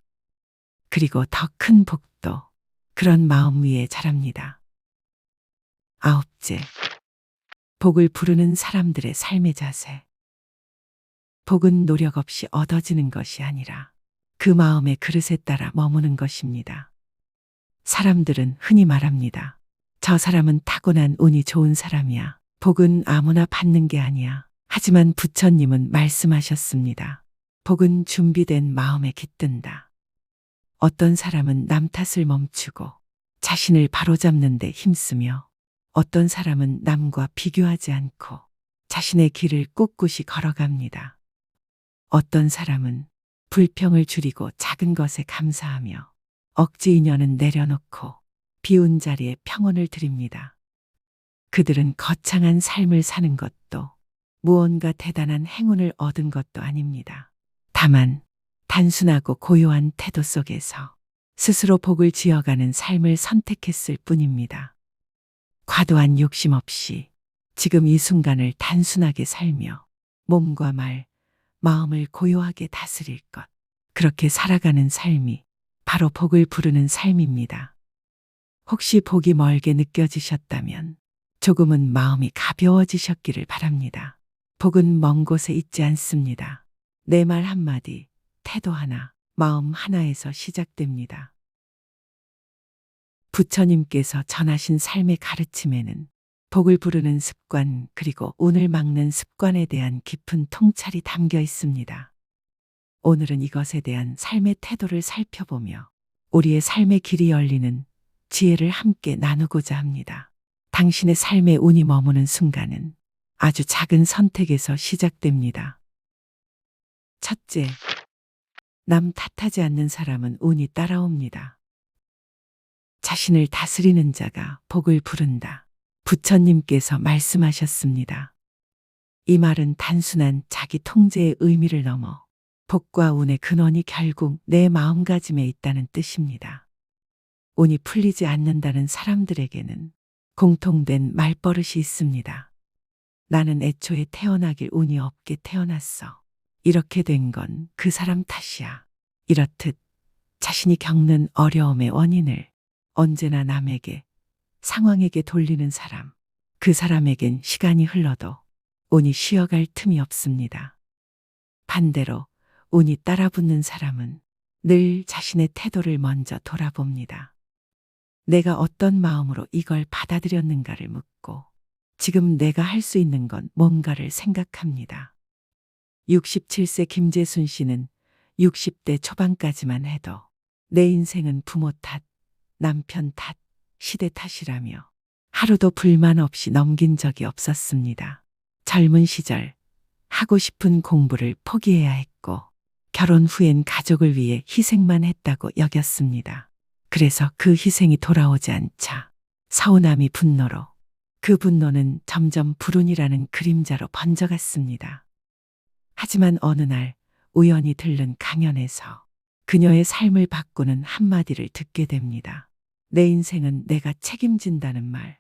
그리고 더 큰 복도 그런 마음 위에 자랍니다. 9째, 복을 부르는 사람들의 삶의 자세. 복은 노력 없이 얻어지는 것이 아니라 그 마음의 그릇에 따라 머무는 것입니다. 사람들은 흔히 말합니다. 저 사람은 타고난 운이 좋은 사람이야. 복은 아무나 받는 게 아니야. 하지만 부처님은 말씀하셨습니다. 복은 준비된 마음에 깃든다. 어떤 사람은 남 탓을 멈추고 자신을 바로잡는 데 힘쓰며 어떤 사람은 남과 비교하지 않고 자신의 길을 꿋꿋이 걸어갑니다. 어떤 사람은 불평을 줄이고 작은 것에 감사하며 억지 인연은 내려놓고 비운 자리에 평온을 드립니다. 그들은 거창한 삶을 사는 것도 무언가 대단한 행운을 얻은 것도 아닙니다. 다만 단순하고 고요한 태도 속에서 스스로 복을 지어가는 삶을 선택했을 뿐입니다. 과도한 욕심 없이 지금 이 순간을 단순하게 살며 몸과 말, 마음을 고요하게 다스릴 것. 그렇게 살아가는 삶이 바로 복을 부르는 삶입니다. 혹시 복이 멀게 느껴지셨다면 조금은 마음이 가벼워지셨기를 바랍니다. 복은 먼 곳에 있지 않습니다. 내 말 한마디, 태도 하나, 마음 하나에서 시작됩니다. 부처님께서 전하신 삶의 가르침에는 복을 부르는 습관 그리고 운을 막는 습관에 대한 깊은 통찰이 담겨 있습니다. 오늘은 이것에 대한 삶의 태도를 살펴보며 우리의 삶의 길이 열리는 지혜를 함께 나누고자 합니다. 당신의 삶의 운이 머무는 순간은 아주 작은 선택에서 시작됩니다. 첫째, 남 탓하지 않는 사람은 운이 따라옵니다. 자신을 다스리는 자가 복을 부른다. 부처님께서 말씀하셨습니다. 이 말은 단순한 자기 통제의 의미를 넘어 복과 운의 근원이 결국 내 마음가짐에 있다는 뜻입니다. 운이 풀리지 않는다는 사람들에게는 공통된 말버릇이 있습니다. 나는 애초에 태어나길 운이 없게 태어났어. 이렇게 된 건 그 사람 탓이야. 이렇듯 자신이 겪는 어려움의 원인을 언제나 남에게, 상황에게 돌리는 사람. 그 사람에겐 시간이 흘러도 운이 쉬어갈 틈이 없습니다. 반대로 운이 따라붙는 사람은 늘 자신의 태도를 먼저 돌아봅니다. 내가 어떤 마음으로 이걸 받아들였는가를 묻고 지금 내가 할 수 있는 건 뭔가를 생각합니다. 67세 김재순 씨는 60대 초반까지만 해도 내 인생은 부모 탓, 남편 탓, 시대 탓이라며 하루도 불만 없이 넘긴 적이 없었습니다. 젊은 시절 하고 싶은 공부를 포기해야 했고 결혼 후엔 가족을 위해 희생만 했다고 여겼습니다. 그래서 그 희생이 돌아오지 않자 서운함이 분노로, 그 분노는 점점 불운이라는 그림자로 번져갔습니다. 하지만 어느 날 우연히 들른 강연에서 그녀의 삶을 바꾸는 한마디를 듣게 됩니다. 내 인생은 내가 책임진다는 말.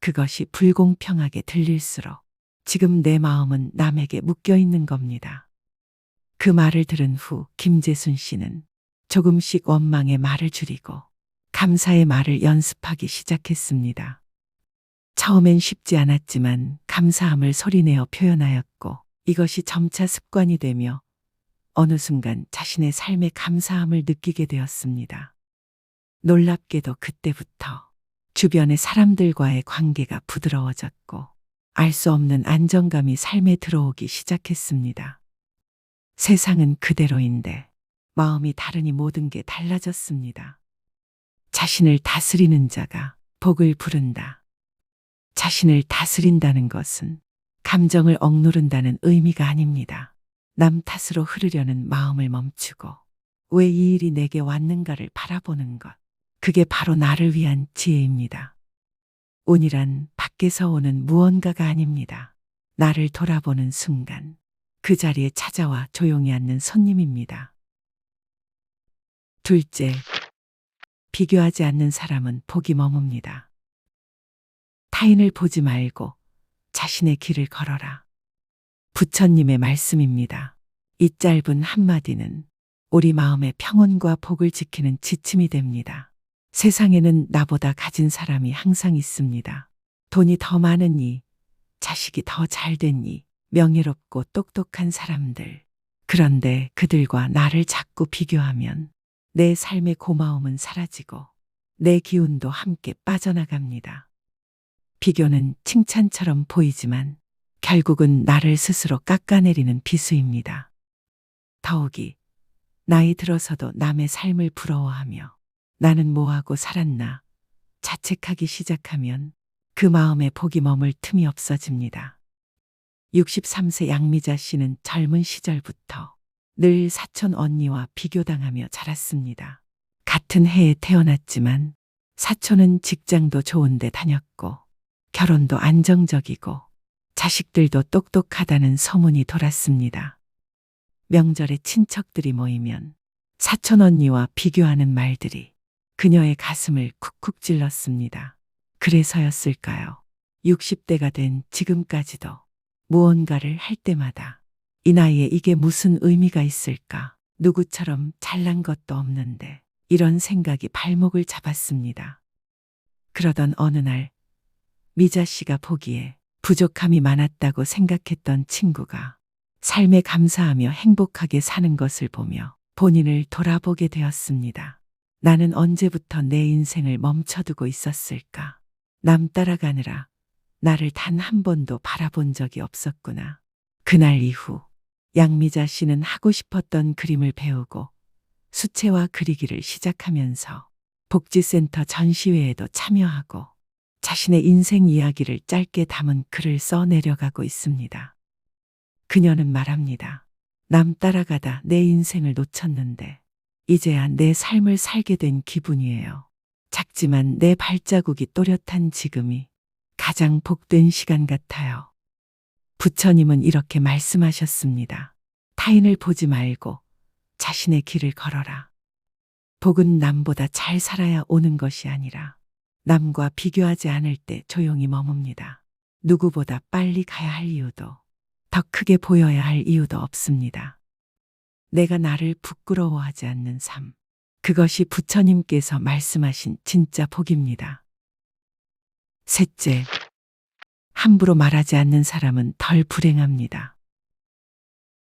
그것이 불공평하게 들릴수록 지금 내 마음은 남에게 묶여 있는 겁니다. 그 말을 들은 후 김재순 씨는 조금씩 원망의 말을 줄이고 감사의 말을 연습하기 시작했습니다. 처음엔 쉽지 않았지만 감사함을 소리내어 표현하였고 이것이 점차 습관이 되며 어느 순간 자신의 삶에 감사함을 느끼게 되었습니다. 놀랍게도 그때부터 주변의 사람들과의 관계가 부드러워졌고 알 수 없는 안정감이 삶에 들어오기 시작했습니다. 세상은 그대로인데 마음이 다르니 모든 게 달라졌습니다. 자신을 다스리는 자가 복을 부른다. 자신을 다스린다는 것은 감정을 억누른다는 의미가 아닙니다. 남 탓으로 흐르려는 마음을 멈추고 왜 이 일이 내게 왔는가를 바라보는 것. 그게 바로 나를 위한 지혜입니다. 운이란 밖에서 오는 무언가가 아닙니다. 나를 돌아보는 순간 그 자리에 찾아와 조용히 앉는 손님입니다. 둘째, 비교하지 않는 사람은 복이 머뭅니다. 타인을 보지 말고 자신의 길을 걸어라. 부처님의 말씀입니다. 이 짧은 한마디는 우리 마음의 평온과 복을 지키는 지침이 됩니다. 세상에는 나보다 가진 사람이 항상 있습니다. 돈이 더 많으니, 자식이 더 잘되니, 명예롭고 똑똑한 사람들. 그런데 그들과 나를 자꾸 비교하면 내 삶의 고마움은 사라지고 내 기운도 함께 빠져나갑니다. 비교는 칭찬처럼 보이지만 결국은 나를 스스로 깎아내리는 비수입니다. 더욱이 나이 들어서도 남의 삶을 부러워하며 나는 뭐하고 살았나 자책하기 시작하면 그 마음에 복이 머물 틈이 없어집니다. 63세 양미자 씨는 젊은 시절부터 늘 사촌 언니와 비교당하며 자랐습니다. 같은 해에 태어났지만 사촌은 직장도 좋은데 다녔고 결혼도 안정적이고 자식들도 똑똑하다는 소문이 돌았습니다. 명절에 친척들이 모이면 사촌 언니와 비교하는 말들이 그녀의 가슴을 쿡쿡 찔렀습니다. 그래서였을까요? 60대가 된 지금까지도 무언가를 할 때마다 이 나이에 이게 무슨 의미가 있을까? 누구처럼 잘난 것도 없는데 이런 생각이 발목을 잡았습니다. 그러던 어느 날 미자 씨가 보기에 부족함이 많았다고 생각했던 친구가 삶에 감사하며 행복하게 사는 것을 보며 본인을 돌아보게 되었습니다. 나는 언제부터 내 인생을 멈춰두고 있었을까? 남 따라가느라 나를 단 한 번도 바라본 적이 없었구나. 그날 이후 양미자 씨는 하고 싶었던 그림을 배우고 수채화 그리기를 시작하면서 복지센터 전시회에도 참여하고 자신의 인생 이야기를 짧게 담은 글을 써내려가고 있습니다. 그녀는 말합니다. 남 따라가다 내 인생을 놓쳤는데 이제야 내 삶을 살게 된 기분이에요. 작지만 내 발자국이 또렷한 지금이 가장 복된 시간 같아요. 부처님은 이렇게 말씀하셨습니다. 타인을 보지 말고 자신의 길을 걸어라. 복은 남보다 잘 살아야 오는 것이 아니라 남과 비교하지 않을 때 조용히 머뭅니다. 누구보다 빨리 가야 할 이유도 더 크게 보여야 할 이유도 없습니다. 내가 나를 부끄러워하지 않는 삶. 그것이 부처님께서 말씀하신 진짜 복입니다. 셋째, 함부로 말하지 않는 사람은 덜 불행합니다.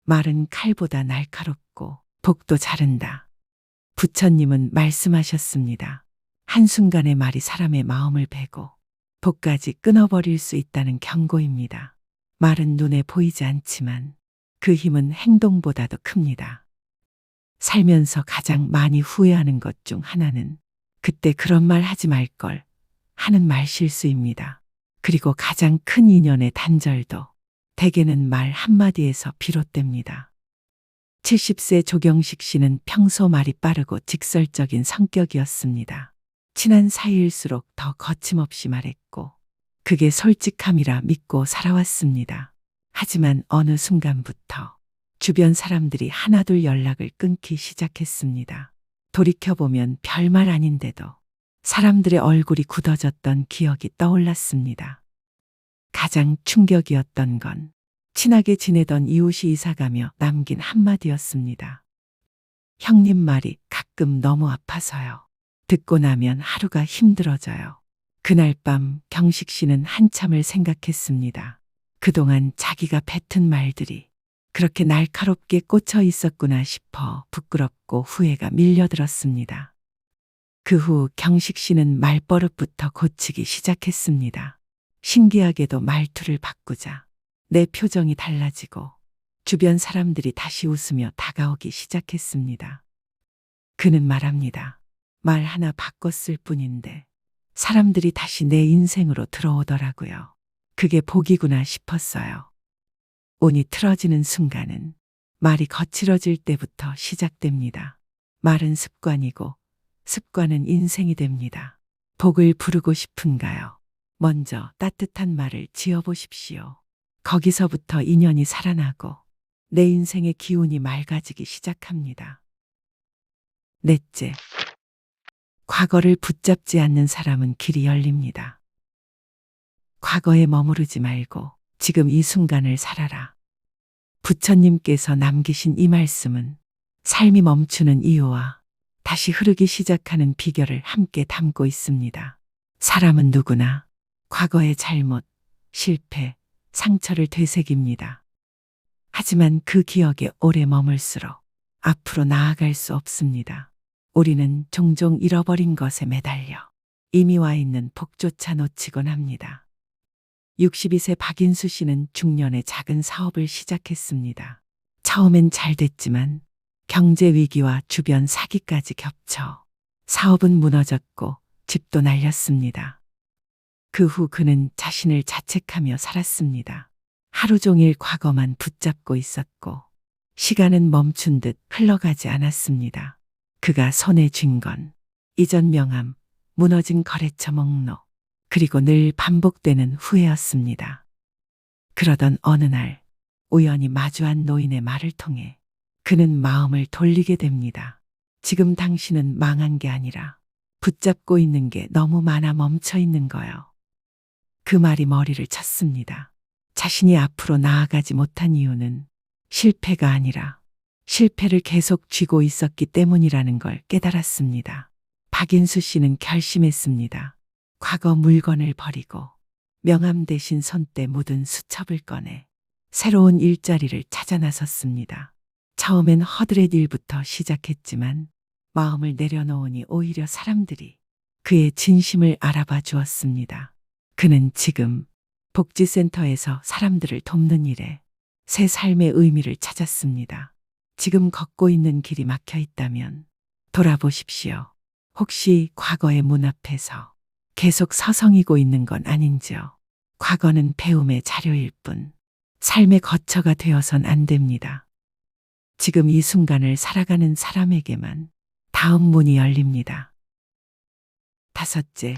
말은 칼보다 날카롭고 복도 자른다. 부처님은 말씀하셨습니다. 한순간의 말이 사람의 마음을 베고 복까지 끊어버릴 수 있다는 경고입니다. 말은 눈에 보이지 않지만 그 힘은 행동보다도 큽니다. 살면서 가장 많이 후회하는 것 중 하나는 그때 그런 말 하지 말걸 하는 말실수입니다. 그리고 가장 큰 인연의 단절도 대개는 말 한마디에서 비롯됩니다. 70세 조경식 씨는 평소 말이 빠르고 직설적인 성격이었습니다. 친한 사이일수록 더 거침없이 말했고 그게 솔직함이라 믿고 살아왔습니다. 하지만 어느 순간부터 주변 사람들이 하나둘 연락을 끊기 시작했습니다. 돌이켜보면 별말 아닌데도 사람들의 얼굴이 굳어졌던 기억이 떠올랐습니다. 가장 충격이었던 건 친하게 지내던 이웃이 이사가며 남긴 한마디였습니다. 형님 말이 가끔 너무 아파서요. 듣고 나면 하루가 힘들어져요. 그날 밤 경식 씨는 한참을 생각했습니다. 그동안 자기가 뱉은 말들이 그렇게 날카롭게 꽂혀 있었구나 싶어 부끄럽고 후회가 밀려들었습니다. 그 후 경식 씨는 말버릇부터 고치기 시작했습니다. 신기하게도 말투를 바꾸자 내 표정이 달라지고 주변 사람들이 다시 웃으며 다가오기 시작했습니다. 그는 말합니다. 말 하나 바꿨을 뿐인데 사람들이 다시 내 인생으로 들어오더라고요. 그게 복이구나 싶었어요. 운이 틀어지는 순간은 말이 거칠어질 때부터 시작됩니다. 말은 습관이고 습관은 인생이 됩니다. 복을 부르고 싶은가요? 먼저 따뜻한 말을 지어보십시오. 거기서부터 인연이 살아나고 내 인생의 기운이 맑아지기 시작합니다. 넷째, 과거를 붙잡지 않는 사람은 길이 열립니다. 과거에 머무르지 말고 지금 이 순간을 살아라. 부처님께서 남기신 이 말씀은 삶이 멈추는 이유와 다시 흐르기 시작하는 비결을 함께 담고 있습니다. 사람은 누구나 과거의 잘못, 실패, 상처를 되새깁니다. 하지만 그 기억에 오래 머물수록 앞으로 나아갈 수 없습니다. 우리는 종종 잃어버린 것에 매달려 이미 와 있는 복조차 놓치곤 합니다. 62세 박인수 씨는 중년에 작은 사업을 시작했습니다. 처음엔 잘 됐지만 경제 위기와 주변 사기까지 겹쳐 사업은 무너졌고 집도 날렸습니다. 그 후 그는 자신을 자책하며 살았습니다. 하루 종일 과거만 붙잡고 있었고 시간은 멈춘 듯 흘러가지 않았습니다. 그가 손에 쥔 건 이전 명함, 무너진 거래처 목록, 그리고 늘 반복되는 후회였습니다. 그러던 어느 날 우연히 마주한 노인의 말을 통해 그는 마음을 돌리게 됩니다. 지금 당신은 망한 게 아니라 붙잡고 있는 게 너무 많아 멈춰 있는 거요. 그 말이 머리를 쳤습니다. 자신이 앞으로 나아가지 못한 이유는 실패가 아니라 실패를 계속 쥐고 있었기 때문이라는 걸 깨달았습니다. 박인수 씨는 결심했습니다. 과거 물건을 버리고 명함 대신 손때 묻은 수첩을 꺼내 새로운 일자리를 찾아 나섰습니다. 처음엔 허드렛 일부터 시작했지만 마음을 내려놓으니 오히려 사람들이 그의 진심을 알아봐 주었습니다. 그는 지금 복지센터에서 사람들을 돕는 일에 새 삶의 의미를 찾았습니다. 지금 걷고 있는 길이 막혀 있다면 돌아보십시오. 혹시 과거의 문 앞에서 계속 서성이고 있는 건 아닌지요. 과거는 배움의 자료일 뿐 삶의 거처가 되어선 안 됩니다. 지금 이 순간을 살아가는 사람에게만 다음 문이 열립니다. 5째,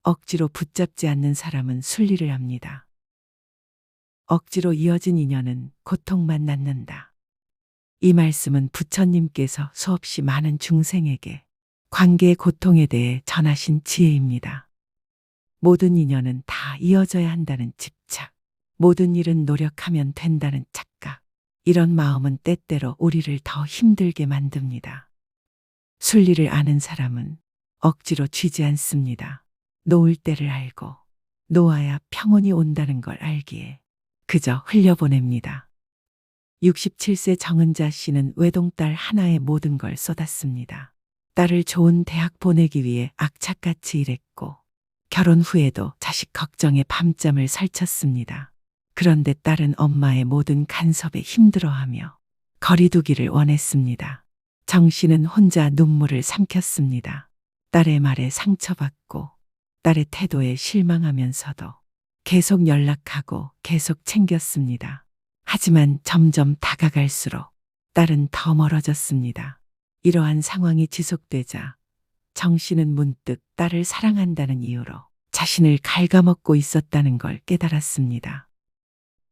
억지로 붙잡지 않는 사람은 순리를 합니다. 억지로 이어진 인연은 고통만 낳는다. 이 말씀은 부처님께서 수없이 많은 중생에게 관계의 고통에 대해 전하신 지혜입니다. 모든 인연은 다 이어져야 한다는 집착, 모든 일은 노력하면 된다는 착각, 이런 마음은 때때로 우리를 더 힘들게 만듭니다. 순리를 아는 사람은 억지로 쥐지 않습니다. 놓을 때를 알고 놓아야 평온이 온다는 걸 알기에 그저 흘려보냅니다. 67세 정은자 씨는 외동딸 하나에 모든 걸 쏟았습니다. 딸을 좋은 대학 보내기 위해 악착같이 일했고 결혼 후에도 자식 걱정에 밤잠을 설쳤습니다. 그런데 딸은 엄마의 모든 간섭에 힘들어하며 거리두기를 원했습니다. 정 씨는 혼자 눈물을 삼켰습니다. 딸의 말에 상처받고 딸의 태도에 실망하면서도 계속 연락하고 계속 챙겼습니다. 하지만 점점 다가갈수록 딸은 더 멀어졌습니다. 이러한 상황이 지속되자 정 씨는 문득 딸을 사랑한다는 이유로 자신을 갉아먹고 있었다는 걸 깨달았습니다.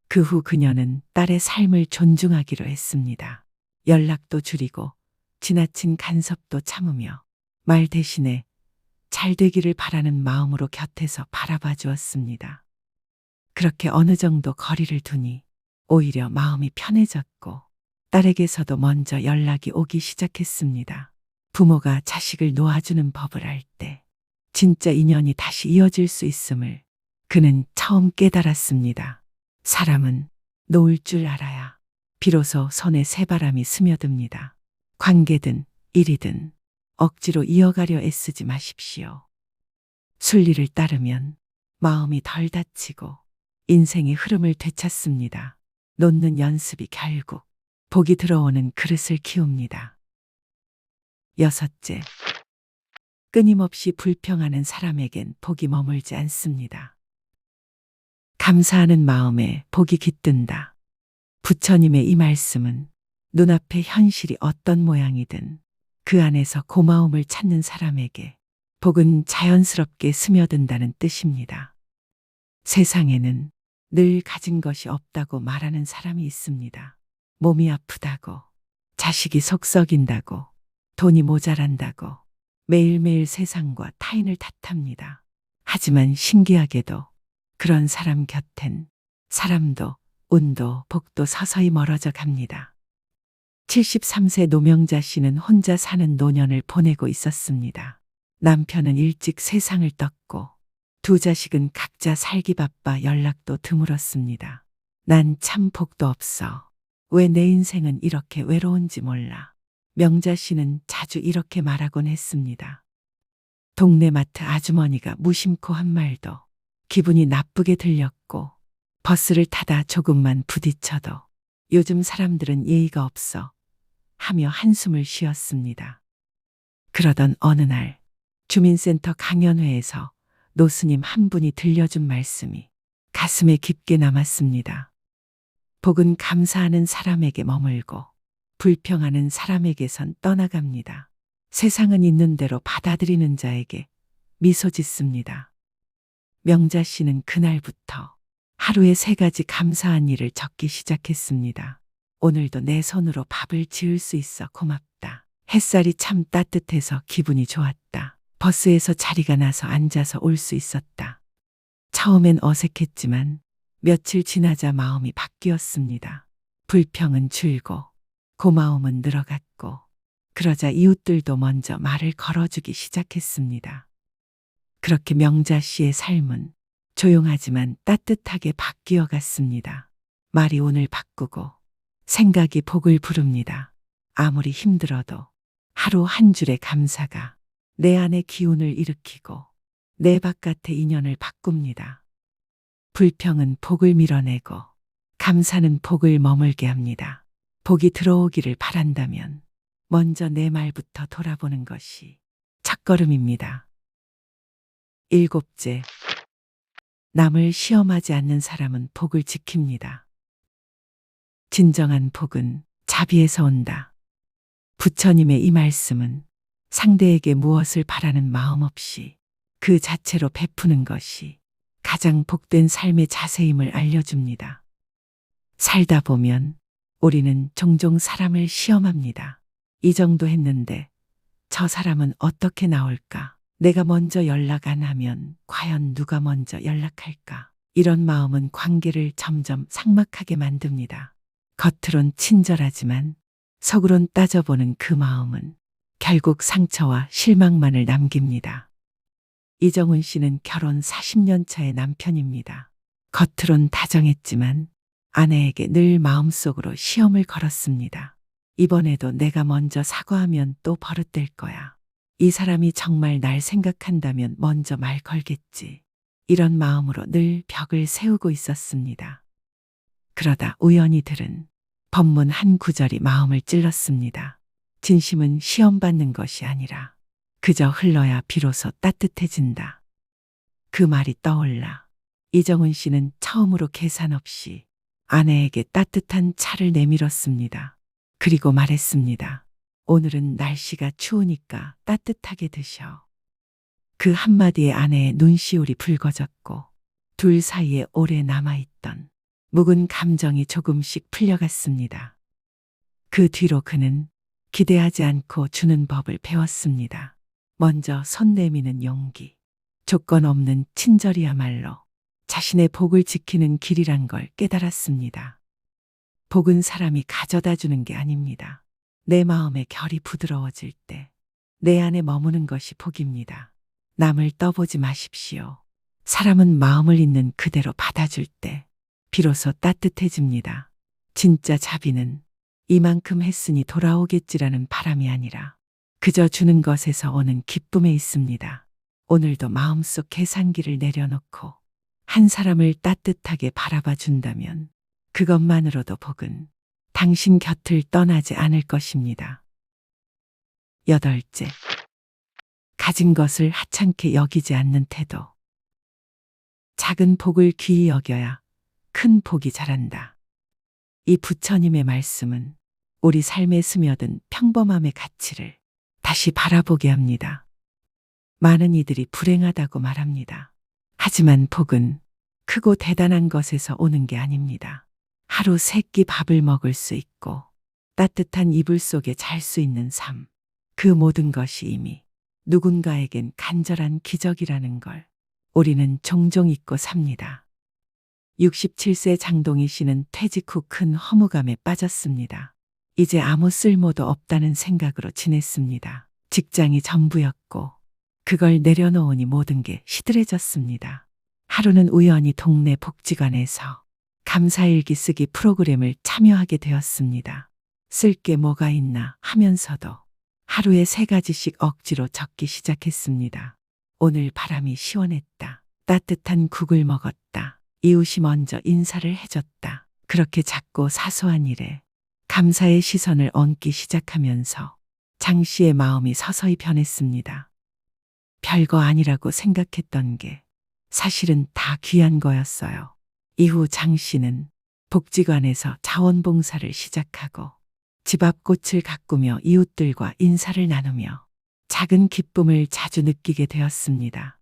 그 후 그녀는 딸의 삶을 존중하기로 했습니다. 연락도 줄이고 지나친 간섭도 참으며 말 대신에 잘 되기를 바라는 마음으로 곁에서 바라봐 주었습니다. 그렇게 어느 정도 거리를 두니 오히려 마음이 편해졌고 딸에게서도 먼저 연락이 오기 시작했습니다. 부모가 자식을 놓아주는 법을 알 때 진짜 인연이 다시 이어질 수 있음을 그는 처음 깨달았습니다. 사람은 놓을 줄 알아야 비로소 손에 새바람이 스며듭니다. 관계든 일이든 억지로 이어가려 애쓰지 마십시오. 순리를 따르면 마음이 덜 다치고 인생의 흐름을 되찾습니다. 놓는 연습이 결국 복이 들어오는 그릇을 키웁니다. 6째, 끊임없이 불평하는 사람에겐 복이 머물지 않습니다. 감사하는 마음에 복이 깃든다. 부처님의 이 말씀은 눈앞의 현실이 어떤 모양이든 그 안에서 고마움을 찾는 사람에게 복은 자연스럽게 스며든다는 뜻입니다. 세상에는 늘 가진 것이 없다고 말하는 사람이 있습니다. 몸이 아프다고, 자식이 속 썩인다고, 돈이 모자란다고 매일매일 세상과 타인을 탓합니다. 하지만 신기하게도 그런 사람 곁엔 사람도 운도 복도 서서히 멀어져 갑니다. 73세 노명자 씨는 혼자 사는 노년을 보내고 있었습니다. 남편은 일찍 세상을 떴고 두 자식은 각자 살기 바빠 연락도 드물었습니다. 난 참 복도 없어. 왜 내 인생은 이렇게 외로운지 몰라. 명자 씨는 자주 이렇게 말하곤 했습니다. 동네 마트 아주머니가 무심코 한 말도 기분이 나쁘게 들렸고 버스를 타다 조금만 부딪혀도 요즘 사람들은 예의가 없어 하며 한숨을 쉬었습니다. 그러던 어느 날 주민센터 강연회에서 노스님 한 분이 들려준 말씀이 가슴에 깊게 남았습니다. 복은 감사하는 사람에게 머물고 불평하는 사람에게선 떠나갑니다. 세상은 있는 대로 받아들이는 자에게 미소 짓습니다. 명자 씨는 그날부터 하루에 3가지 감사한 일을 적기 시작했습니다. 오늘도 내 손으로 밥을 지을 수 있어 고맙다. 햇살이 참 따뜻해서 기분이 좋았다. 버스에서 자리가 나서 앉아서 올 수 있었다. 처음엔 어색했지만 며칠 지나자 마음이 바뀌었습니다. 불평은 줄고 고마움은 늘어갔고 그러자 이웃들도 먼저 말을 걸어주기 시작했습니다. 그렇게 명자 씨의 삶은 조용하지만 따뜻하게 바뀌어 갔습니다. 말이 운을 바꾸고 생각이 복을 부릅니다. 아무리 힘들어도 하루 한 줄의 감사가 내 안의 기운을 일으키고 내 바깥의 인연을 바꿉니다. 불평은 복을 밀어내고 감사는 복을 머물게 합니다. 복이 들어오기를 바란다면 먼저 내 말부터 돌아보는 것이 첫걸음입니다. 7째, 남을 시험하지 않는 사람은 복을 지킵니다. 진정한 복은 자비에서 온다. 부처님의 이 말씀은 상대에게 무엇을 바라는 마음 없이 그 자체로 베푸는 것이 가장 복된 삶의 자세임을 알려줍니다. 살다 보면 우리는 종종 사람을 시험합니다. 이 정도 했는데 저 사람은 어떻게 나올까? 내가 먼저 연락 안 하면 과연 누가 먼저 연락할까? 이런 마음은 관계를 점점 삭막하게 만듭니다. 겉으론 친절하지만 속으론 따져보는 그 마음은 결국 상처와 실망만을 남깁니다. 이정훈 씨는 결혼 40년 차의 남편입니다. 겉으론 다정했지만 아내에게 늘 마음속으로 시험을 걸었습니다. 이번에도 내가 먼저 사과하면 또 버릇될 거야. 이 사람이 정말 날 생각한다면 먼저 말 걸겠지. 이런 마음으로 늘 벽을 세우고 있었습니다. 그러다 우연히 들은 법문 한 구절이 마음을 찔렀습니다. 진심은 시험받는 것이 아니라 그저 흘러야 비로소 따뜻해진다. 그 말이 떠올라 이정훈 씨는 처음으로 계산 없이 아내에게 따뜻한 차를 내밀었습니다. 그리고 말했습니다. 오늘은 날씨가 추우니까 따뜻하게 드셔. 그 한마디에 아내의 눈시울이 붉어졌고 둘 사이에 오래 남아있던 묵은 감정이 조금씩 풀려갔습니다. 그 뒤로 그는 기대하지 않고 주는 법을 배웠습니다. 먼저 손 내미는 용기, 조건 없는 친절이야말로 자신의 복을 지키는 길이란 걸 깨달았습니다. 복은 사람이 가져다 주는 게 아닙니다. 내 마음의 결이 부드러워질 때 내 안에 머무는 것이 복입니다. 남을 떠보지 마십시오. 사람은 마음을 있는 그대로 받아줄 때 비로소 따뜻해집니다. 진짜 자비는 이만큼 했으니 돌아오겠지라는 바람이 아니라 그저 주는 것에서 오는 기쁨에 있습니다. 오늘도 마음속 계산기를 내려놓고 한 사람을 따뜻하게 바라봐 준다면 그것만으로도 복은 당신 곁을 떠나지 않을 것입니다. 8째, 가진 것을 하찮게 여기지 않는 태도. 작은 복을 귀히 여겨야 큰 복이 자란다. 이 부처님의 말씀은 우리 삶에 스며든 평범함의 가치를 다시 바라보게 합니다. 많은 이들이 불행하다고 말합니다. 하지만 복은 크고 대단한 것에서 오는 게 아닙니다. 하루 3끼 밥을 먹을 수 있고 따뜻한 이불 속에 잘 수 있는 삶. 그 모든 것이 이미 누군가에겐 간절한 기적이라는 걸 우리는 종종 잊고 삽니다. 67세 장동희 씨는 퇴직 후 큰 허무감에 빠졌습니다. 이제 아무 쓸모도 없다는 생각으로 지냈습니다. 직장이 전부였고 그걸 내려놓으니 모든 게 시들해졌습니다. 하루는 우연히 동네 복지관에서 감사일기 쓰기 프로그램을 참여하게 되었습니다. 쓸 게 뭐가 있나 하면서도 하루에 3가지씩 억지로 적기 시작했습니다. 오늘 바람이 시원했다. 따뜻한 국을 먹었다. 이웃이 먼저 인사를 해줬다. 그렇게 작고 사소한 일에 감사의 시선을 얹기 시작하면서 장 씨의 마음이 서서히 변했습니다. 별거 아니라고 생각했던 게 사실은 다 귀한 거였어요. 이후 장 씨는 복지관에서 자원봉사를 시작하고 집 앞 꽃을 가꾸며 이웃들과 인사를 나누며 작은 기쁨을 자주 느끼게 되었습니다.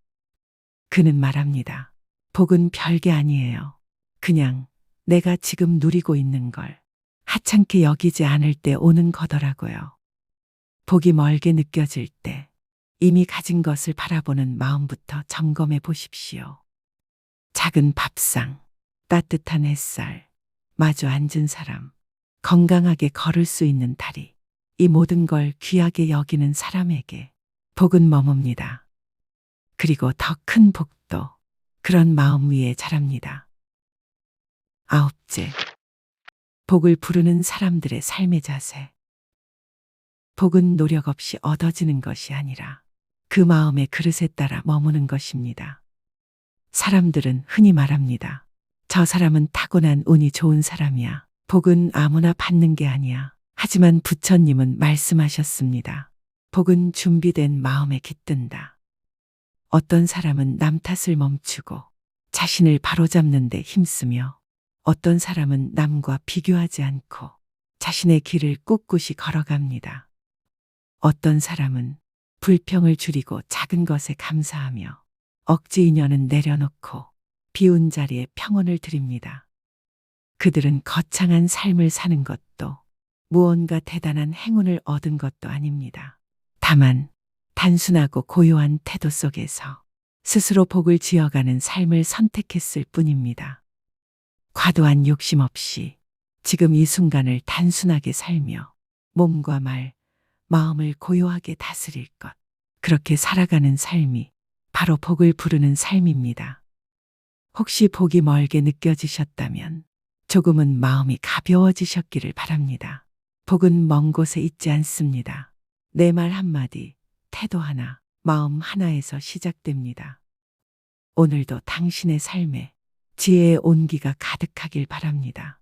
그는 말합니다. 복은 별게 아니에요. 그냥 내가 지금 누리고 있는 걸 하찮게 여기지 않을 때 오는 거더라고요. 복이 멀게 느껴질 때 이미 가진 것을 바라보는 마음부터 점검해 보십시오. 작은 밥상, 따뜻한 햇살, 마주 앉은 사람, 건강하게 걸을 수 있는 다리, 이 모든 걸 귀하게 여기는 사람에게 복은 머뭅니다. 그리고 더 큰 복도 그런 마음 위에 자랍니다. 9째, 복을 부르는 사람들의 삶의 자세. 복은 노력 없이 얻어지는 것이 아니라 그 마음의 그릇에 따라 머무는 것입니다. 사람들은 흔히 말합니다. 저 사람은 타고난 운이 좋은 사람이야. 복은 아무나 받는 게 아니야. 하지만 부처님은 말씀하셨습니다. 복은 준비된 마음에 깃든다. 어떤 사람은 남 탓을 멈추고 자신을 바로잡는 데 힘쓰며 어떤 사람은 남과 비교하지 않고 자신의 길을 꿋꿋이 걸어갑니다. 어떤 사람은 불평을 줄이고 작은 것에 감사하며 억지 인연은 내려놓고 비운 자리에 평온을 드립니다. 그들은 거창한 삶을 사는 것도 무언가 대단한 행운을 얻은 것도 아닙니다. 다만 단순하고 고요한 태도 속에서 스스로 복을 지어가는 삶을 선택했을 뿐입니다. 과도한 욕심 없이 지금 이 순간을 단순하게 살며 몸과 말, 마음을 고요하게 다스릴 것. 그렇게 살아가는 삶이 바로 복을 부르는 삶입니다. 혹시 복이 멀게 느껴지셨다면 조금은 마음이 가벼워지셨기를 바랍니다. 복은 먼 곳에 있지 않습니다. 내 말 한마디, 태도 하나, 마음 하나에서 시작됩니다. 오늘도 당신의 삶에 지혜의 온기가 가득하길 바랍니다.